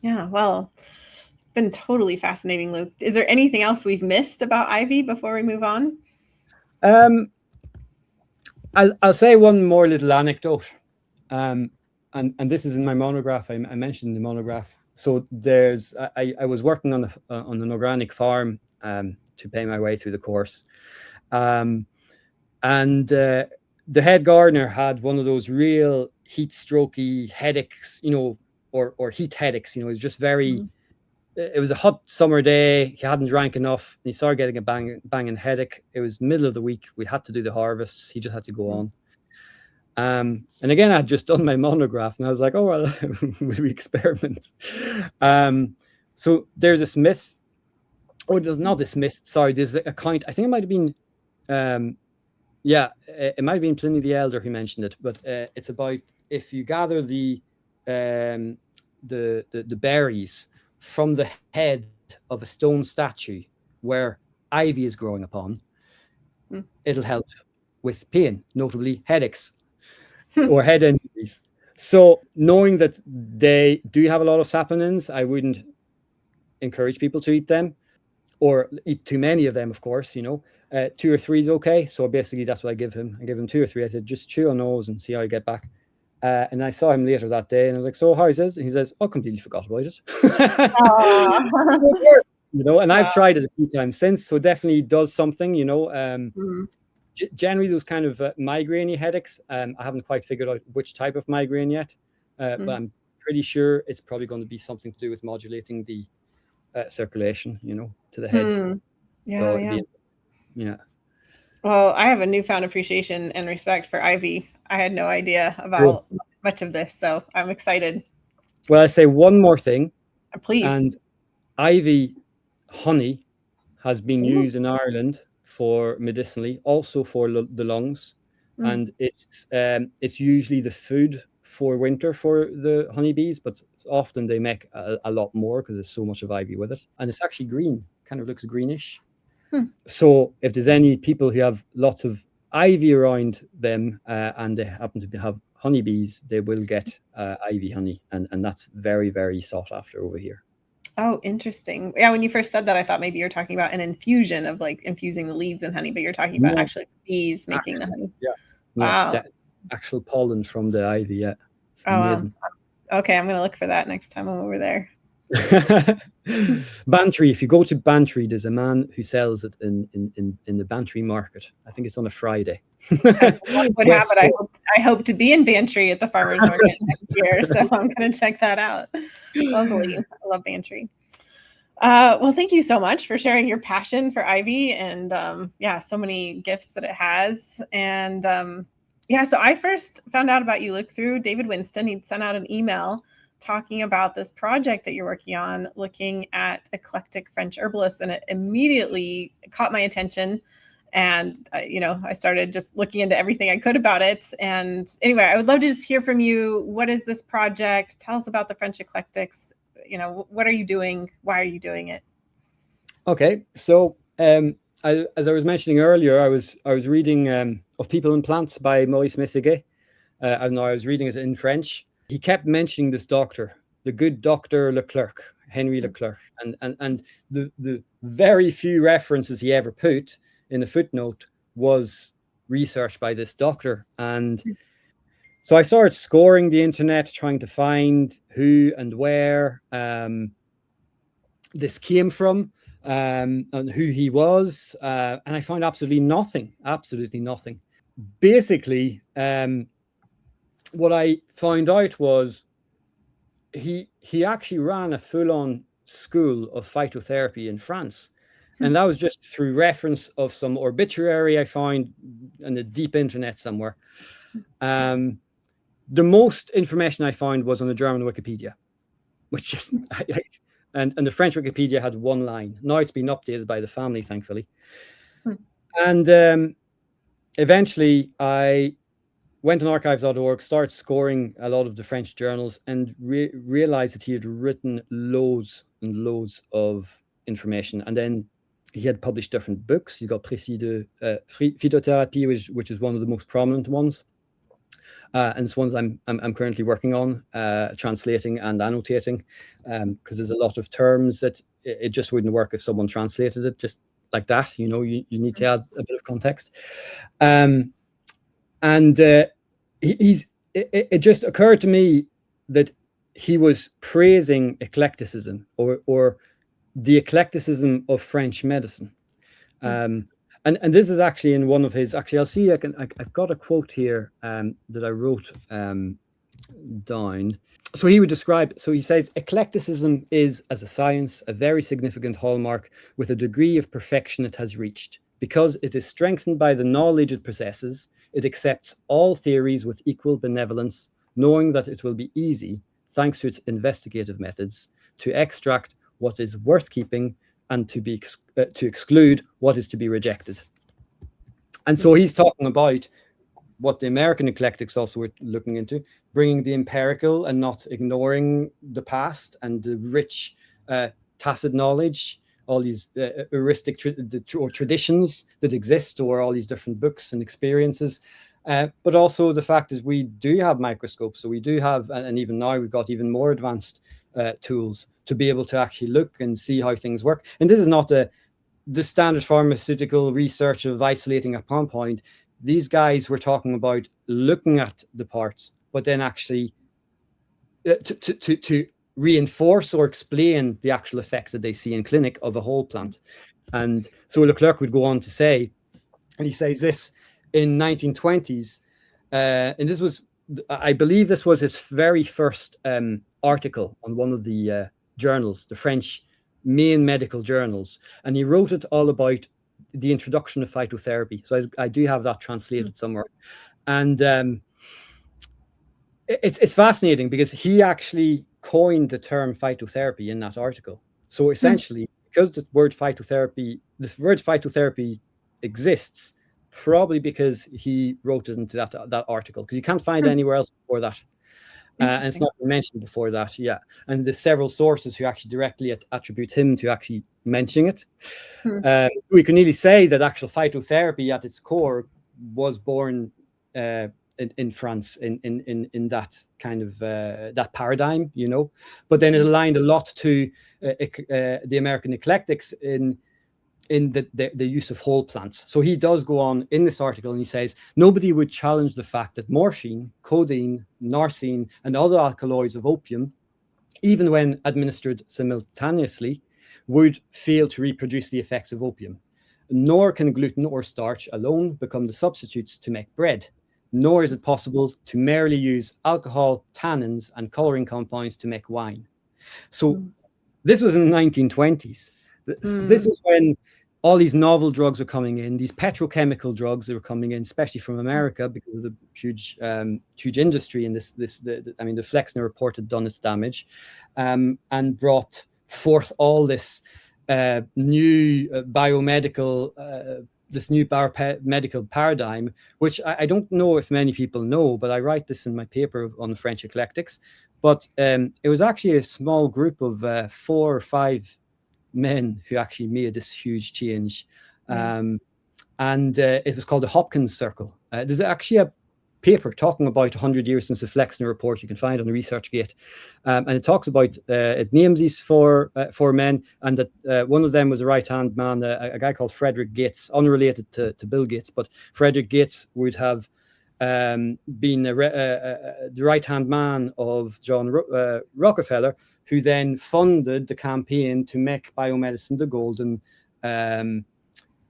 Yeah, well, been totally fascinating, Luke. Is there anything else we've missed about ivy before we move on? I'll say one more little anecdote, and this is in my monograph. I mentioned the monograph. So I was working on an organic farm to pay my way through the course, and the head gardener had one of those real heat strokey headaches, or heat headaches. It was just very. It was a hot summer day. He hadn't drank enough. And he started getting a banging headache. It was middle of the week. We had to do the harvests. He just had to go on. And again, I had just done my monograph, and I was like, oh, well, we experiment. So there's this myth. Oh, there's not this myth. Sorry, there's a count. I think it might have been, it might have been Pliny the Elder who mentioned it. But it's about if you gather the berries from the head of a stone statue where ivy is growing upon, it'll help with pain, notably headaches or head injuries. So knowing that they do have a lot of saponins, I wouldn't encourage people to eat them or eat too many of them, of course. 2 or 3 is okay. So basically that's what I give him. I give him 2 or 3. I said, just chew on those and see how you get back. And I saw him later that day, and I was like, "So how is this?" And he says, "Oh, completely forgot about it." And I've tried it a few times since, so it definitely does something. Generally, those kind of migraine headaches, I haven't quite figured out which type of migraine yet, but I'm pretty sure it's probably going to be something to do with modulating the circulation, to the head. Yeah. Well, I have a newfound appreciation and respect for ivy. I had no idea about much of this, so I'm excited. Well, I say one more thing. Please. And ivy honey has been used in Ireland for medicinally, also for the lungs, and it's usually the food for winter for the honeybees, but often they make a lot more because there's so much of ivy with it, and it's actually green, kind of looks greenish. So if there's any people who have lots of ivy around them and they happen to have honeybees, they will get ivy honey, and that's very, very sought after over here. Oh, interesting. Yeah, when you first said that, I thought maybe you're talking about an infusion of like infusing the leaves in honey, but you're talking about actually bees making the honey. Yeah. Wow. Yeah, actual pollen from the ivy. Yeah. It's amazing. Wow. Okay, I'm going to look for that next time I'm over there. Bantry. If you go to Bantry, there's a man who sells it in the Bantry market. I think it's on a Friday. I hope to be in Bantry at the farmers market next year, so I'm going to check that out. Lovely. I love Bantry. Well, thank you so much for sharing your passion for ivy and so many gifts that it has. And so I first found out about you, Luke, through David Winston. He'd sent out an email talking about this project that you're working on, looking at eclectic French herbalists, and it immediately caught my attention. And I started just looking into everything I could about it. And anyway, I would love to just hear from you. What is this project? Tell us about the French eclectics. What are you doing? Why are you doing it? Okay, so as I was mentioning earlier, I was reading Of People and Plants by Maurice Mességuet. I was reading it in French. He kept mentioning this doctor, the good Dr. Leclerc, Henry Leclerc, and the very few references he ever put in a footnote was research by this doctor. And so I started scoring the internet, trying to find who and where this came from, and who he was, and I found absolutely nothing. Basically, what I found out was he actually ran a full-on school of phytotherapy in France. And that was just through reference of some obituary I found on the deep internet somewhere. The most information I found was on the German Wikipedia, which just and the French Wikipedia had one line. Now it's been updated by the family, thankfully. And eventually I went on archives.org, started scoring a lot of the French journals, and realized that he had written loads and loads of information. And then he had published different books. He got Précis de Phytotherapy, which is one of the most prominent ones. And it's ones I'm currently working on, translating and annotating, because there's a lot of terms that it just wouldn't work if someone translated it just like that. You need to add a bit of context. It just occurred to me that he was praising eclecticism or the eclecticism of French medicine. And this is actually in one of his, I'll see, I've got a quote here that I wrote down. So he would describe, so he says, eclecticism is, as a science, a very significant hallmark with a degree of perfection it has reached. Because it is strengthened by the knowledge it possesses, it accepts all theories with equal benevolence, knowing that it will be easy, thanks to its investigative methods, to extract what is worth keeping and to exclude what is to be rejected. And so he's talking about what the American eclectics also were looking into, bringing the empirical and not ignoring the past and the rich tacit knowledge, all these heuristic or traditions that exist, or all these different books and experiences. But also the fact is we do have microscopes. So we do have, and even now we've got even more advanced tools to be able to actually look and see how things work. And this is not the standard pharmaceutical research of isolating a compound. These guys were talking about looking at the parts, but then actually to reinforce or explain the actual effects that they see in clinic of a whole plant. And so Leclerc would go on to say, and he says this in 1920s, and this was, I believe this was his very first article on one of the journals, the French main medical journals. And he wrote it all about the introduction of phytotherapy. So I do have that translated somewhere. And it's fascinating because he actually coined the term phytotherapy in that article. So essentially, because the word phytotherapy exists, probably because he wrote it into that article, because you can't find it anywhere else before that. And it's not been mentioned before that, yeah. And there's several sources who actually directly attribute him to actually mentioning it. We can nearly say that actual phytotherapy at its core was born in France in that kind of that paradigm, But then it aligned a lot to the American eclectics in the use of whole plants. So he does go on in this article and he says, nobody would challenge the fact that morphine, codeine, narcine, and other alkaloids of opium, even when administered simultaneously, would fail to reproduce the effects of opium. Nor can gluten or starch alone become the substitutes to make bread. Nor is it possible to merely use alcohol, tannins, and coloring compounds to make wine. So this was in the 1920s. This was when all these novel drugs were coming in, these petrochemical drugs that were coming in, especially from America, because of the huge industry in this. The Flexner report had done its damage, and brought forth all this new biomedical this new medical paradigm, which I don't know if many people know, but I write this in my paper on the French eclectics. But it was actually a small group of 4 or 5 men who actually made this huge change. And it was called the Hopkins Circle. There's actually a paper talking about 100 years since the Flexner report you can find on the ResearchGate. And it talks about, it names these four men, and that one of them was a right-hand man, a guy called Frederick Gates, unrelated to Bill Gates, but Frederick Gates would have been the right-hand man of John Rockefeller, who then funded the campaign to make biomedicine the golden, the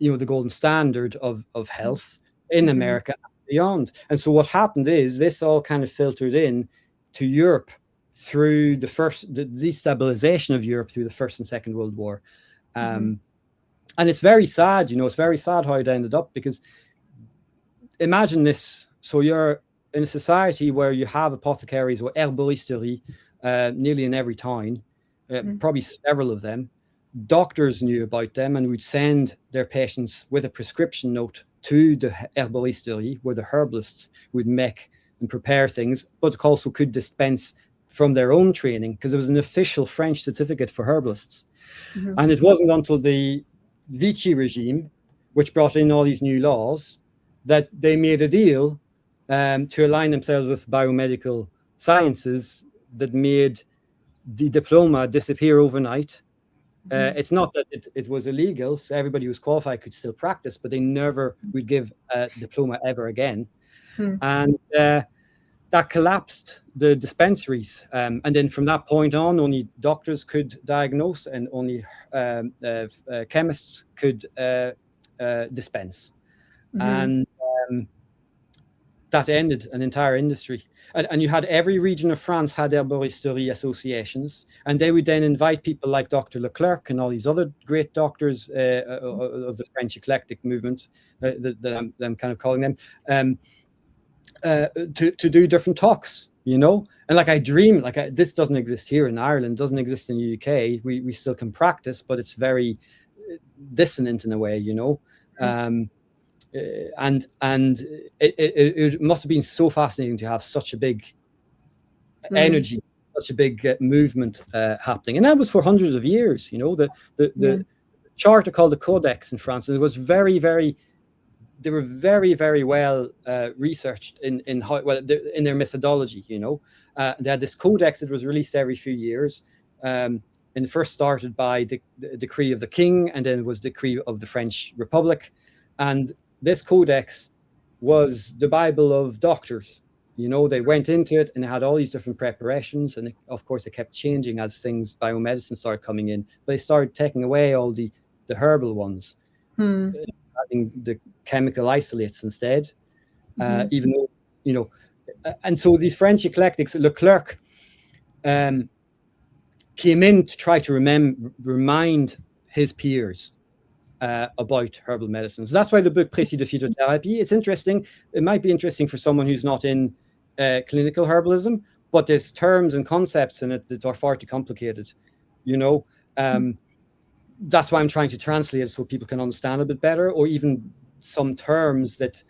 golden standard of health in America and beyond. And so what happened is this all kind of filtered in to Europe through the destabilization of Europe through the First and Second World War. And it's very sad, it's very sad how it ended up, because imagine this. So you're in a society where you have apothecaries or herbalisterie nearly in every town, probably several of them. Doctors knew about them and would send their patients with a prescription note to the herbalisterie, where the herbalists would make and prepare things, but also could dispense from their own training, because it was an official French certificate for herbalists. And it wasn't until the Vichy regime, which brought in all these new laws, that they made a deal to align themselves with biomedical sciences that made the diploma disappear overnight. It's not that it was illegal, so everybody who's qualified could still practice, but they never would give a diploma ever again. And that collapsed the dispensaries. And then from that point on, only doctors could diagnose, and only chemists could dispense. And that ended an entire industry. And you had every region of France had herbalisterie associations, and they would then invite people like Dr. Leclerc and all these other great doctors of the French eclectic movement, that I'm kind of calling them, to do different talks, And like I dream, this doesn't exist here in Ireland, doesn't exist in the UK. We still can practice, but it's very dissonant in a way, and it must have been so fascinating to have such a big energy, such a big movement happening, and that was for hundreds of years. The charter called the Codex in France, and it was very, very. They were very, very well researched in how in their methodology. They had this codex that was released every few years, and first started by the decree of the king, and then it was decree of the French Republic, and this codex was the Bible of doctors. They went into it and it had all these different preparations. And of course, it kept changing as biomedicine started coming in. But they started taking away all the herbal ones, adding the chemical isolates instead, even though, and so these French eclectics, Leclerc came in to try to remind his peers about herbal medicines. That's why the book Précis de Phytothérapie, it's interesting. It might be interesting for someone who's not in clinical herbalism, but there's terms and concepts in it that are far too complicated. That's why I'm trying to translate it so people can understand a bit better, or even some terms that,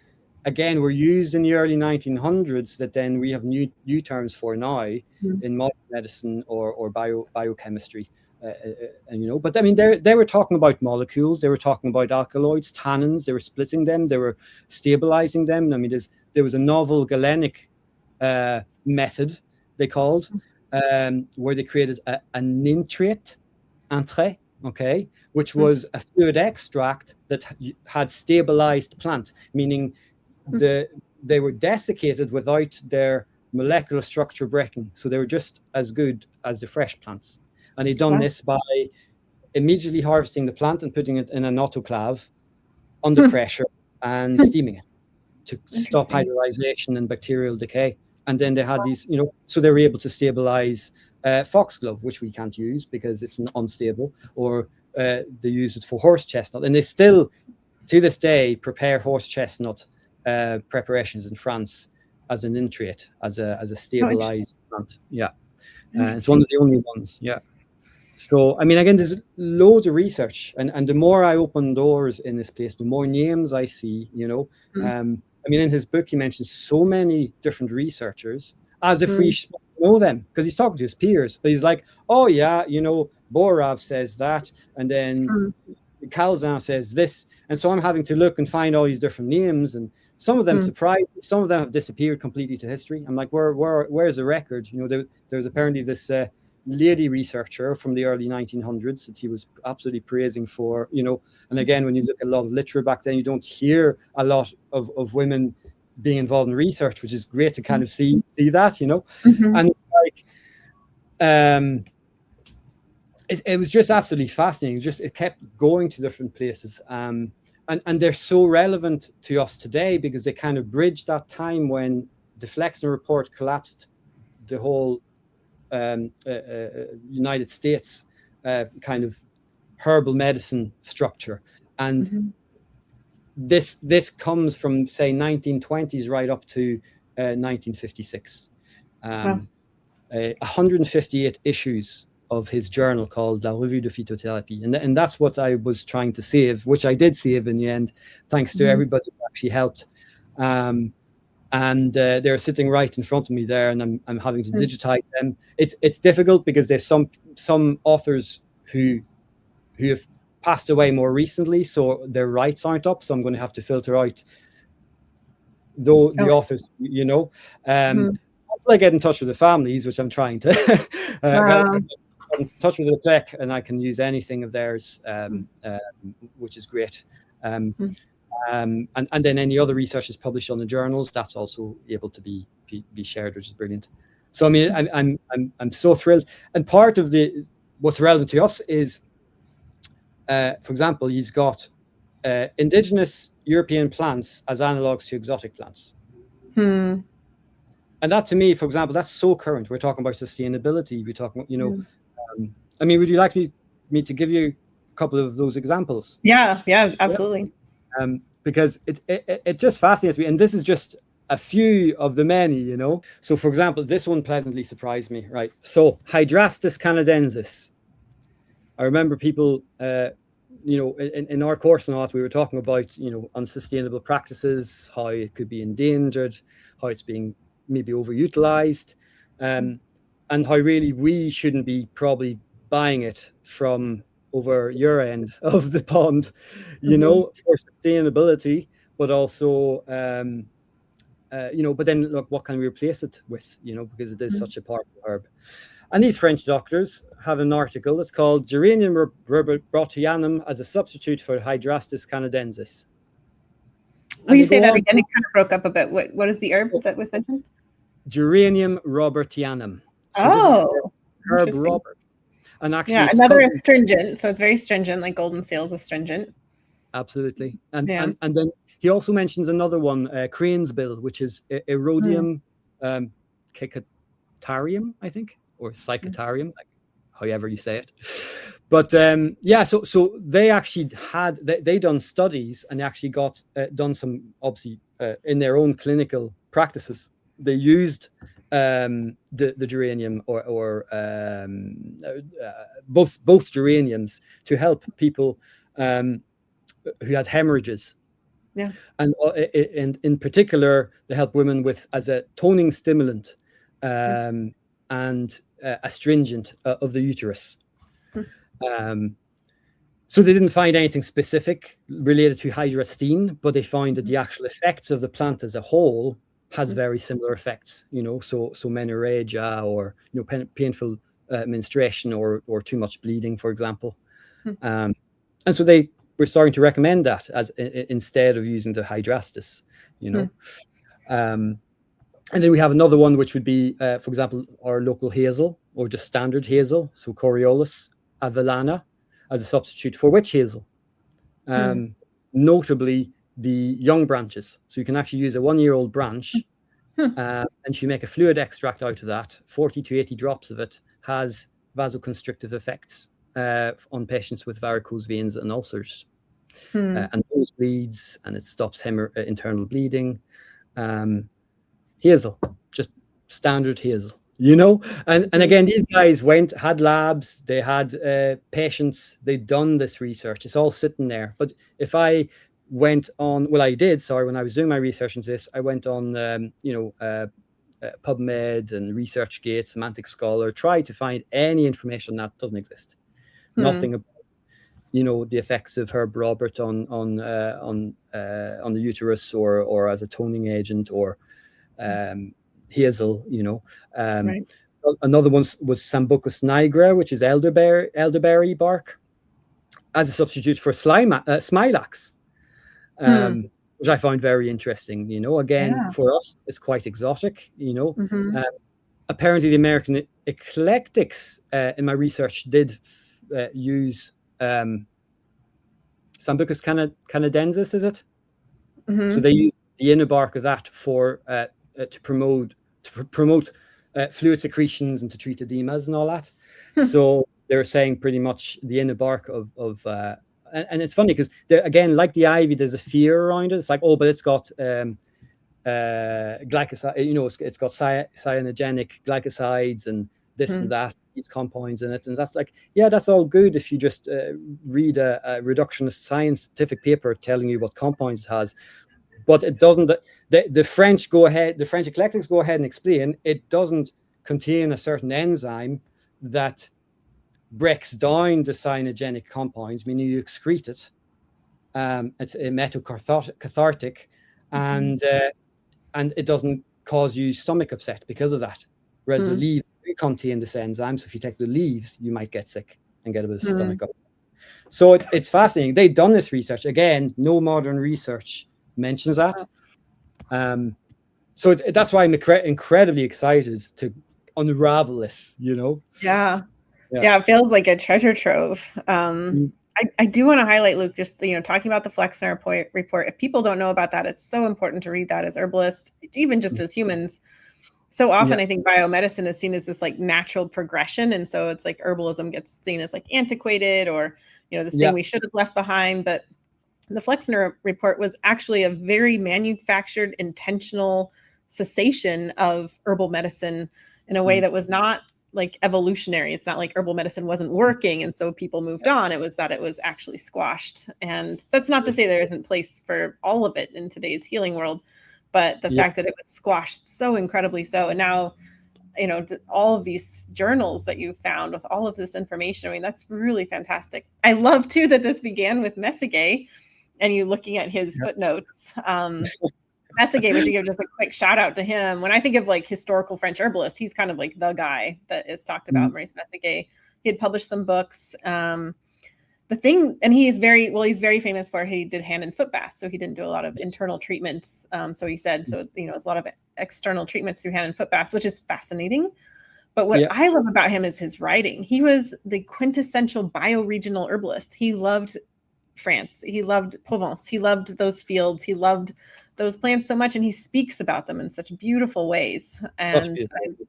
again, were used in the early 1900s that then we have new terms for now in modern medicine or biochemistry. But I mean, they were talking about molecules, they were talking about alkaloids, tannins, they were splitting them, they were stabilizing them. I mean, there was a novel galenic method they called, where they created an intrate, which was a fluid extract that had stabilized plant, meaning they were desiccated without their molecular structure breaking, so they were just as good as the fresh plants. And they'd done this by immediately harvesting the plant and putting it in an autoclave under pressure and steaming it to stop hydrolyzation and bacterial decay. And then they had these, so they were able to stabilize foxglove, which we can't use because it's unstable, or they use it for horse chestnut. And they still, to this day, prepare horse chestnut preparations in France as an intrate, as a stabilized plant. Yeah. It's one of the only ones. Yeah. So, I mean, again, there's loads of research, and the more I open doors in this place, the more names I see, you know. I mean, in his book, he mentions so many different researchers as if we know them, because he's talking to his peers. But he's like, oh, yeah, you know, Borov says that, and then Calzin says this. And so I'm having to look and find all these different names, and some of them surprise me. Some of them have disappeared completely to history. I'm like, where's the record? You know, there's apparently this lady researcher from the early 1900s that he was absolutely praising for, you know. And again, when you look at a lot of literature back then, you don't hear a lot of women being involved in research, which is great to kind of see that, you know. And it's like, it was just absolutely fascinating. Just it kept going to different places, and they're so relevant to us today because they kind of bridge that time when the Flexner report collapsed the whole United States kind of herbal medicine structure. And this comes from, say, 1920s right up to 1956. 158 issues of his journal called La Revue de Phytothérapie. And that's what I was trying to save, which I did save in the end, thanks to everybody who actually helped. And they're sitting right in front of me there, and I'm having to digitize them. It's difficult because there's some authors who have passed away more recently, so their rights aren't up. So I'm going to have to filter out the authors, you know. I get in touch with the families, which I'm trying to. In touch with the eclectic, and I can use anything of theirs, which is great. And then any other research is published on the journals, that's also able to be shared, which is brilliant. So I mean, I'm so thrilled. And part of what's relevant to us is, for example, he's got indigenous European plants as analogs to exotic plants. And that, to me, for example, that's so current. We're talking about sustainability. We're talking, you know, I mean, would you like me to give you a couple of those examples? Yeah, absolutely. Because it just fascinates me. And this is just a few of the many, you know. So, for example, this one pleasantly surprised me, right? So, Hydrastis canadensis. I remember people, you know, in our course and all that, we were talking about, you know, unsustainable practices, how it could be endangered, how it's being maybe overutilized, and how really we shouldn't be probably buying it from over your end of the pond, you know, for sustainability, but also, you know, but then look, what can we replace it with, you know, because it is such a powerful herb. And these French doctors have an article that's called Geranium robertianum as a substitute for Hydrastis canadensis. Will you say that again? It kind of broke up a bit. What is the herb that was mentioned? Geranium robertianum. So herb Robert. And actually, another astringent. So it's very stringent, like golden seal is astringent. Absolutely. And then he also mentions another one, crane's bill, which is Erodium cecatarium, I think, or psychotarium, like however you say it. But so they actually had they done studies, and they actually got done some, obviously, in their own clinical practices. They used the geranium or both geraniums to help people who had hemorrhages. Yeah. And in particular, they help women as a toning stimulant and astringent of the uterus. So they didn't find anything specific related to hydrastine, but they found that the actual effects of the plant as a whole has very similar effects, you know, so menorrhagia, or, you know, painful menstruation, or too much bleeding, for example. And so they were starting to recommend that as instead of using the Hydrastis, you know. And then we have another one, which would be, for example, our local hazel, or just standard hazel, so Coriolus avellana, as a substitute for witch hazel. Notably, the young branches. So you can actually use a 1-year-old branch, and if you make a fluid extract out of that, 40 to 80 drops of it has vasoconstrictive effects on patients with varicose veins and ulcers, and those bleeds, and it stops internal bleeding. Hazel, just standard hazel. you know. And again, these guys had labs, they had patients, they'd done this research. It's all sitting there. But if I went on, well, I did, sorry, when I was doing my research into this, I went on, PubMed and ResearchGate, Semantic Scholar, tried to find any information that doesn't exist. Nothing about, the effects of Herb Robert on the uterus or as a toning agent, or hazel, Right. Another one was Sambucus nigra, which is elderberry bark, as a substitute for smilax, which I found very interesting. Again, for us, it's quite exotic. Apparently, the American eclectics, in my research, did use Sambucus canadensis, is it? So they use the inner bark of that for to promote fluid secretions and to treat edemas and all that. So they're saying pretty much the inner bark of and it's funny because again, like the ivy, there's a fear around it. It's like, oh, but it's got glycoside, it's got cyanogenic glycosides and this and that, these compounds in it. And that's like, yeah, that's all good if you just read a reductionist scientific paper telling you what compounds it has. But it doesn't, the French eclectics go ahead and explain it doesn't contain a certain enzyme that breaks down the cyanogenic compounds, meaning you excrete it. It's a metacathartic, and it doesn't cause you stomach upset because of that. Whereas the leaves do contain this enzyme, so if you take the leaves, you might get sick and get a bit of stomach upset. So it's fascinating. They've done this research. Again, no modern research mentions that. So that's why I'm incredibly excited to unravel this, Yeah, it feels like a treasure trove. I do want to highlight, Luke, just talking about the Flexner report. If people don't know about that, it's so important to read that as herbalists, even just as humans. So often I think biomedicine is seen as this like natural progression, and so it's like herbalism gets seen as like antiquated or this thing we should have left behind. But the Flexner report was actually a very manufactured, intentional cessation of herbal medicine in a way that was not like evolutionary. It's not like herbal medicine wasn't working and so people moved on. It was that it was actually squashed. And that's not to say there isn't place for all of it in today's healing world, but the fact that it was squashed so incredibly so. And now, all of these journals that you found with all of this information, I mean, that's really fantastic. I love too that this began with Messager and you looking at his footnotes. Messager, we should give just a quick shout out to him. When I think of like historical French herbalist, he's kind of like the guy that is talked about, Maurice Messager. He had published some books. He's very famous for, he did hand and foot baths. So he didn't do a lot of internal treatments. So he said, it's a lot of external treatments through hand and foot baths, which is fascinating. But what I love about him is his writing. He was the quintessential bioregional herbalist. He loved France. He loved Provence. He loved those fields. He loved those plants so much, and he speaks about them in such beautiful ways. And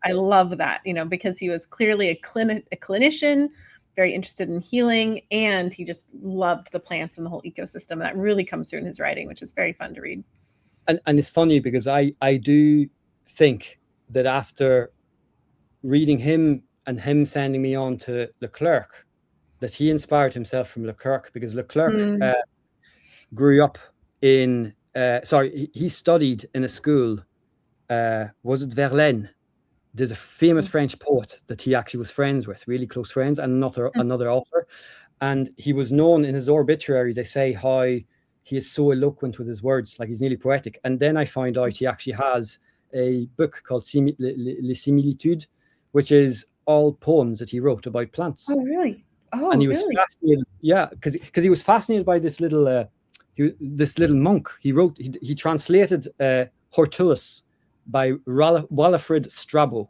I love that, because he was clearly a clinician, very interested in healing, and he just loved the plants and the whole ecosystem. And that really comes through in his writing, which is very fun to read. And it's funny because I do think that after reading him and him sending me on to Leclerc, that he inspired himself from Leclerc, because Leclerc grew up in, he studied in a school, was it Verlaine? There's a famous French poet that he actually was friends with, really close friends, and another author. And he was known in his obituary, they say how he is so eloquent with his words, like he's nearly poetic. And then I found out he actually has a book called Les Similitudes, which is all poems that he wrote about plants. Oh, really? Oh, and he was fascinated, because he was fascinated by this little monk. He translated Hortulus by Walafrid Strabo.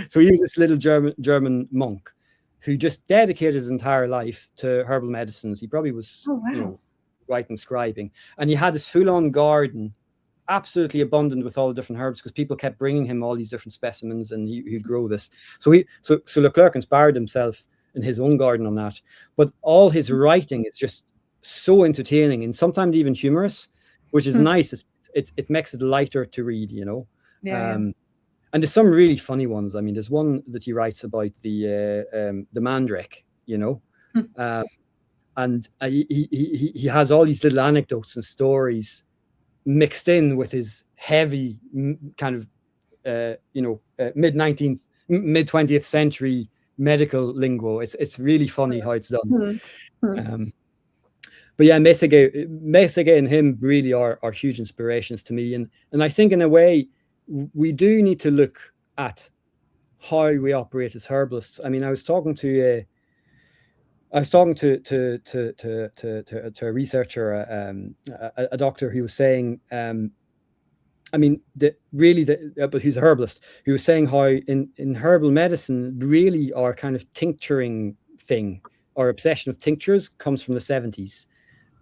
So he was this little German monk who just dedicated his entire life to herbal medicines. He probably was writing, scribing, and he had this full-on garden, absolutely abundant with all the different herbs, because people kept bringing him all these different specimens, and he'd grow this. So Leclerc inspired himself in his own garden on that. But all his writing is just so entertaining and sometimes even humorous, which is nice. It makes it lighter to read, And And there's some really funny ones. I mean, there's one that he writes about the mandrake, you know, and he has all these little anecdotes and stories mixed in with his heavy kind of mid 20th century medical lingo. It's really funny how it's done. But yeah, Mesige and him really are huge inspirations to me, and I think in a way we do need to look at how we operate as herbalists. I mean, I was talking to a researcher, a doctor who was saying, I mean, but who's a herbalist, who was saying how in herbal medicine, really our kind of tincturing thing, our obsession with tinctures comes from the 70s.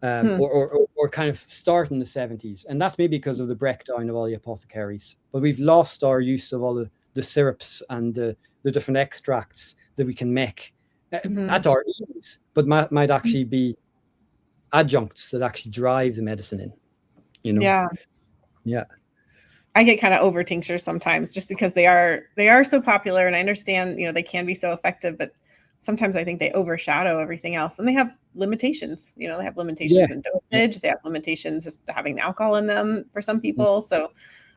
Or kind of start in the 70s, and that's maybe because of the breakdown of all the apothecaries. But we've lost our use of all the syrups and the different extracts that we can make at our ease, but might actually be adjuncts that actually drive the medicine in. You know? Yeah. I get kind of over tinctures sometimes, just because they are so popular, and I understand, you know, they can be so effective, but sometimes I think they overshadow everything else, and they have limitations. You know, they have limitations in dosage. They have limitations just having the alcohol in them for some people. So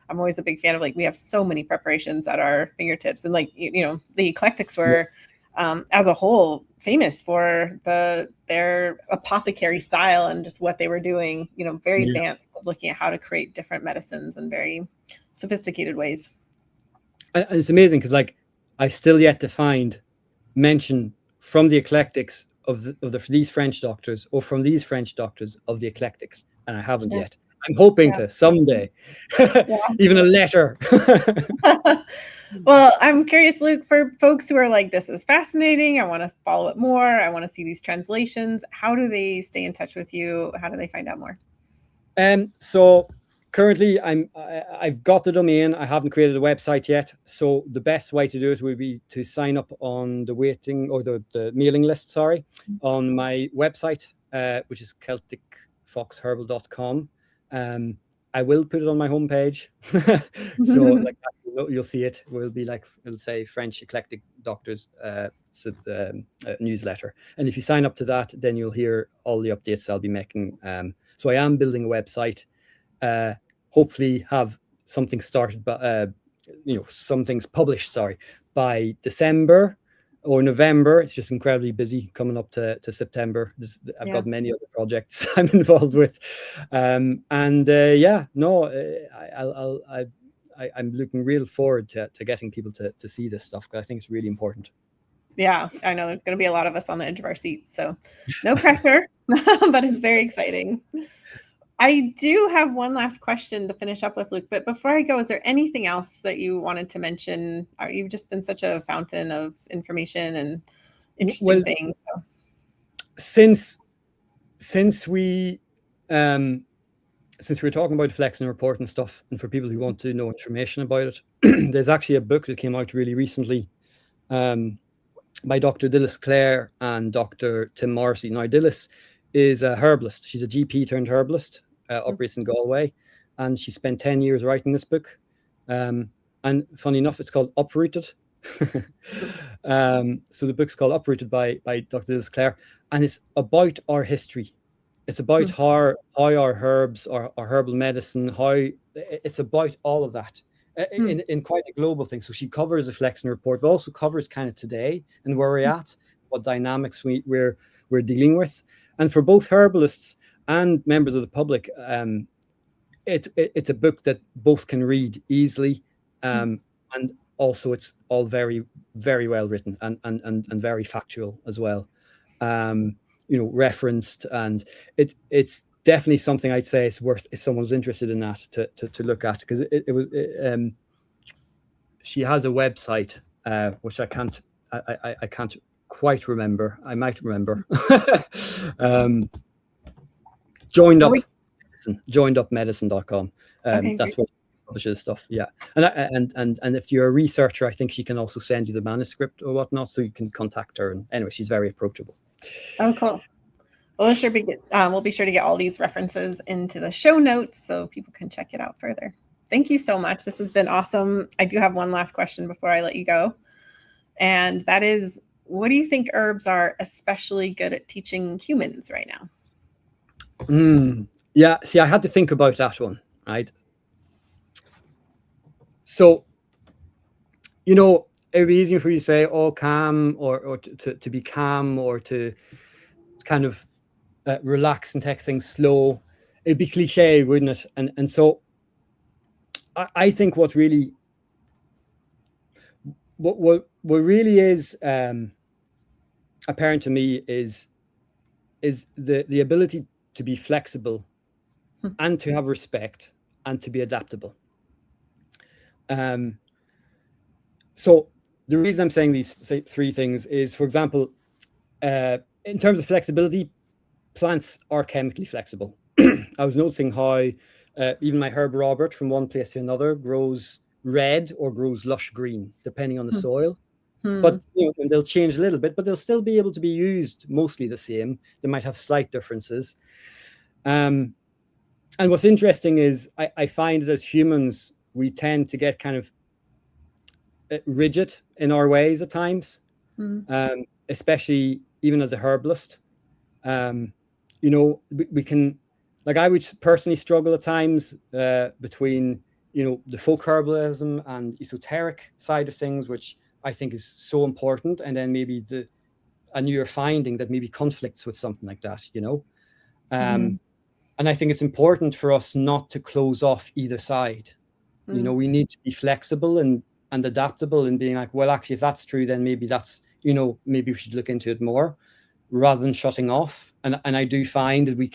I'm always a big fan of, like, we have so many preparations at our fingertips, and like, you know, the eclectics were as a whole famous for their apothecary style and just what they were doing, you know, very advanced, looking at how to create different medicines in very sophisticated ways. And it's amazing because, like, I still yet to find mention from the eclectics of these French doctors, or from these French doctors of the eclectics, and I haven't yet. I'm hoping to someday. Even a letter. Well, I'm curious, Luke, for folks who are like, this is fascinating, I want to follow it more, I want to see these translations, how do they stay in touch with you? How do they find out more? So currently I've got the domain. I haven't created a website yet. So the best way to do it would be to sign up on the waiting or the mailing list, on my website, which is celticfoxherbal.com. I will put it on my homepage. So like you'll see it. It will be like, it'll say French Eclectic Doctors newsletter. And if you sign up to that, then you'll hear all the updates I'll be making. So I am building a website. Hopefully have something started, but some things published, by December or November. It's just incredibly busy coming up to September. I've got many other projects I'm involved with, I'm looking real forward to getting people to see this stuff, because I think it's really important. Yeah, I know there's going to be a lot of us on the edge of our seats, so no pressure, but it's very exciting. I do have one last question to finish up with, Luke, but before I go, is there anything else that you wanted to mention? You've just been such a fountain of information and interesting things. So. Since we were talking about flex and report and stuff, and for people who want to know information about it, there's actually a book that came out really recently by Dr. Dilys Clare and Dr. Tim Morrissey. Now, Dilys is a herbalist. She's a GP turned herbalist, operates in Galway, and she spent 10 years writing this book. And funny enough, it's called Uprooted. So the book's called Uprooted by Dr. Dilys Clare, and it's about our history. It's about how our herbs, our herbal medicine, it's about all of that in quite a global thing. So she covers the flex and report, but also covers kind of today and where we're at, what dynamics we're dealing with. And for both herbalists and members of the public, it's a book that both can read easily, and also it's all very, very well written and very factual as well. Referenced, and it's definitely something I'd say it's worth, if someone's interested in that, to look at, because she has a website which I can't quite remember. I might remember. joinedupmedicine.com. That's what publishes stuff. Yeah, and if you're a researcher, I think she can also send you the manuscript or whatnot, so you can contact her. And anyway, she's very approachable. Oh, cool. Well, we'll be sure to get all these references into the show notes so people can check it out further. Thank you so much. This has been awesome. I do have one last question before I let you go. And that is, what do you think herbs are especially good at teaching humans right now? Yeah, see, I had to think about that one, right? So, you know, it would be easier for you to say, oh, calm, or to be calm, or to kind of relax and take things slow. It'd be cliche, wouldn't it? And so I think what really is apparent to me is the ability to be flexible and to have respect and to be adaptable. So the reason I'm saying these three things is, for example, in terms of flexibility, plants are chemically flexible. I was noticing how even my herb Robert from one place to another grows red or grows lush green, depending on the soil. But and they'll change a little bit, but they'll still be able to be used mostly the same. They might have slight differences. And what's interesting is I find that as humans, we tend to get kind of rigid in our ways at times, especially even as a herbalist. We can, like, I would personally struggle at times between, the folk herbalism and esoteric side of things, which I think is so important. And then maybe and you're finding that maybe conflicts with something like that, And I think it's important for us not to close off either side. We need to be flexible and adaptable and being like, well, actually, if that's true, then maybe that's, maybe we should look into it more rather than shutting off. And I do find that we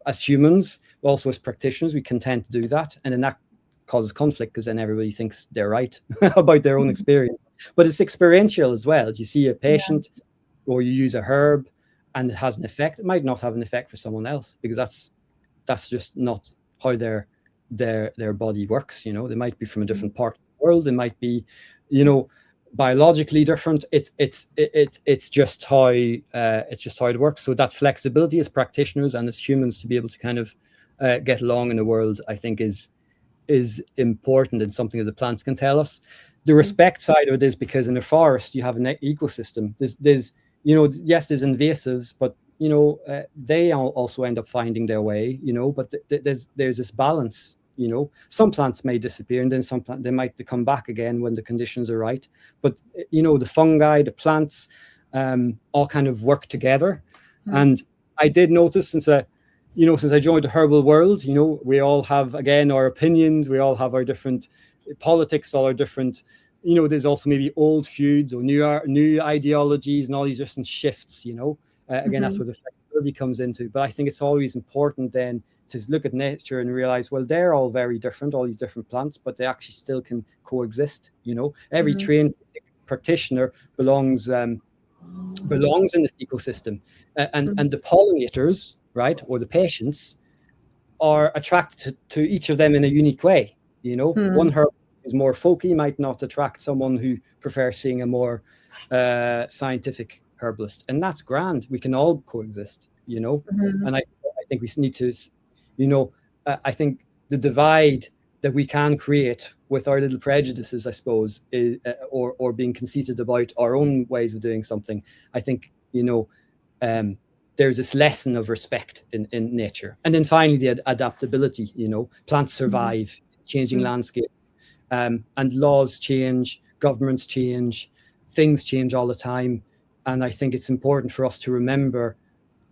as humans, also as practitioners, we can tend to do that. And then that causes conflict because then everybody thinks they're right about their own experience. But it's experiential as well. You see a patient or you use a herb and it has an effect. It might not have an effect for someone else because that's just not how their body works. They might be from a different part of the world. They might be, biologically different. It's just how it works. So that flexibility as practitioners and as humans to be able to kind of get along in the world, I think is important and something that the plants can tell us. The respect side of it is because in a forest you have an ecosystem. There's yes, there's invasives, but they also end up finding their way. But there's this balance. Some plants may disappear, and then some they might come back again when the conditions are right. But the fungi, the plants, all kind of work together. And I did notice since I joined the herbal world, we all have, again, our opinions. We all have our different politics, all our different, there's also maybe old feuds or new ideologies and all these different shifts, again, that's where the flexibility comes into. But I think it's always important then to look at nature and realize, well, they're all very different, all these different plants, but they actually still can coexist. Every trained practitioner belongs in this ecosystem, and the pollinators, right, or the patients are attracted to each of them in a unique way. One herb is more folky, might not attract someone who prefers seeing a more scientific herbalist, and that's grand. We can all coexist, and I think we need to, I think the divide that we can create with our little prejudices, I suppose, is, or being conceited about our own ways of doing something. I think, there's this lesson of respect in nature. And then finally, the adaptability, plants survive changing landscapes, and laws change, governments change, things change all the time. And I think it's important for us to remember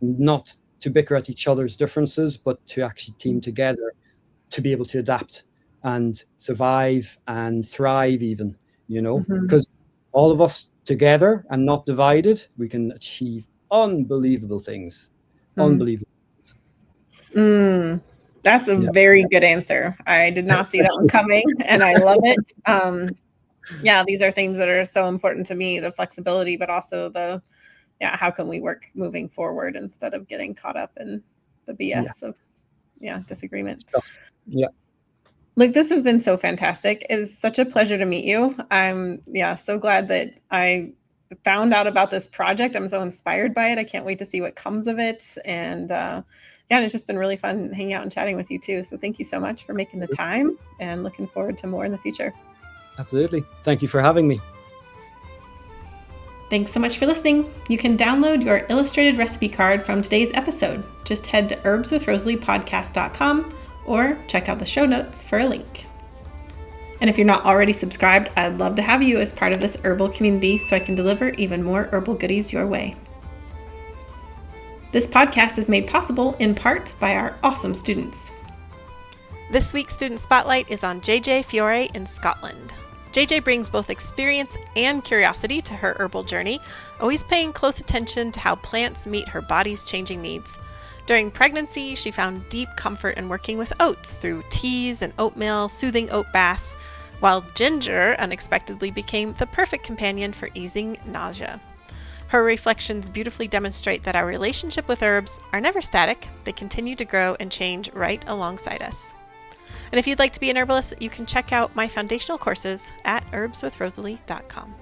not to bicker at each other's differences, but to actually team together to be able to adapt and survive and thrive even, because all of us together and not divided, we can achieve unbelievable things. Unbelievable things. That's a very good answer. I did not see that one coming, and I love it. These are things that are so important to me, the flexibility, but also how can we work moving forward instead of getting caught up in the BS of disagreement. Look, this has been so fantastic. It is such a pleasure to meet you. I'm so glad that I found out about this project. I'm so inspired by it. I can't wait to see what comes of it. And Yeah, and it's just been really fun hanging out and chatting with you too. So thank you so much for making the time, and looking forward to more in the future. Absolutely. Thank you for having me. Thanks so much for listening. You can download your illustrated recipe card from today's episode. Just head to herbswithrosaleepodcast.com or check out the show notes for a link. And if you're not already subscribed, I'd love to have you as part of this herbal community so I can deliver even more herbal goodies your way. This podcast is made possible in part by our awesome students. This week's student spotlight is on JJ Fiore in Scotland. JJ brings both experience and curiosity to her herbal journey, always paying close attention to how plants meet her body's changing needs. During pregnancy, she found deep comfort in working with oats through teas and oatmeal, soothing oat baths, while ginger unexpectedly became the perfect companion for easing nausea. Her reflections beautifully demonstrate that our relationship with herbs are never static. They continue to grow and change right alongside us. And if you'd like to be an herbalist, you can check out my foundational courses at herbswithrosalee.com.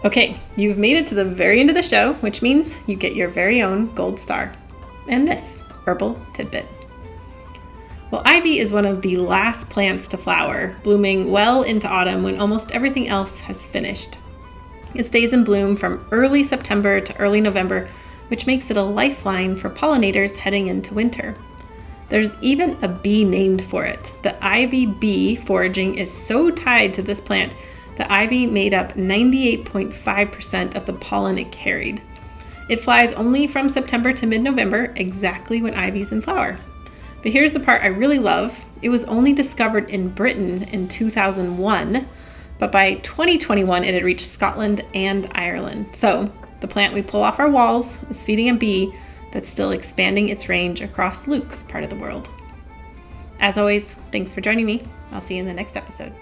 Okay, you've made it to the very end of the show, which means you get your very own gold star. And this herbal tidbit. Well, ivy is one of the last plants to flower, blooming well into autumn when almost everything else has finished. It stays in bloom from early September to early November, which makes it a lifeline for pollinators heading into winter. There's even a bee named for it. The ivy bee foraging is so tied to this plant that ivy made up 98.5% of the pollen it carried. It flies only from September to mid-November, exactly when ivy's in flower. But here's the part I really love. It was only discovered in Britain in 2001, but by 2021 it had reached Scotland and Ireland. So the plant we pull off our walls is feeding a bee that's still expanding its range across Luke's part of the world. As always, thanks for joining me. I'll see you in the next episode.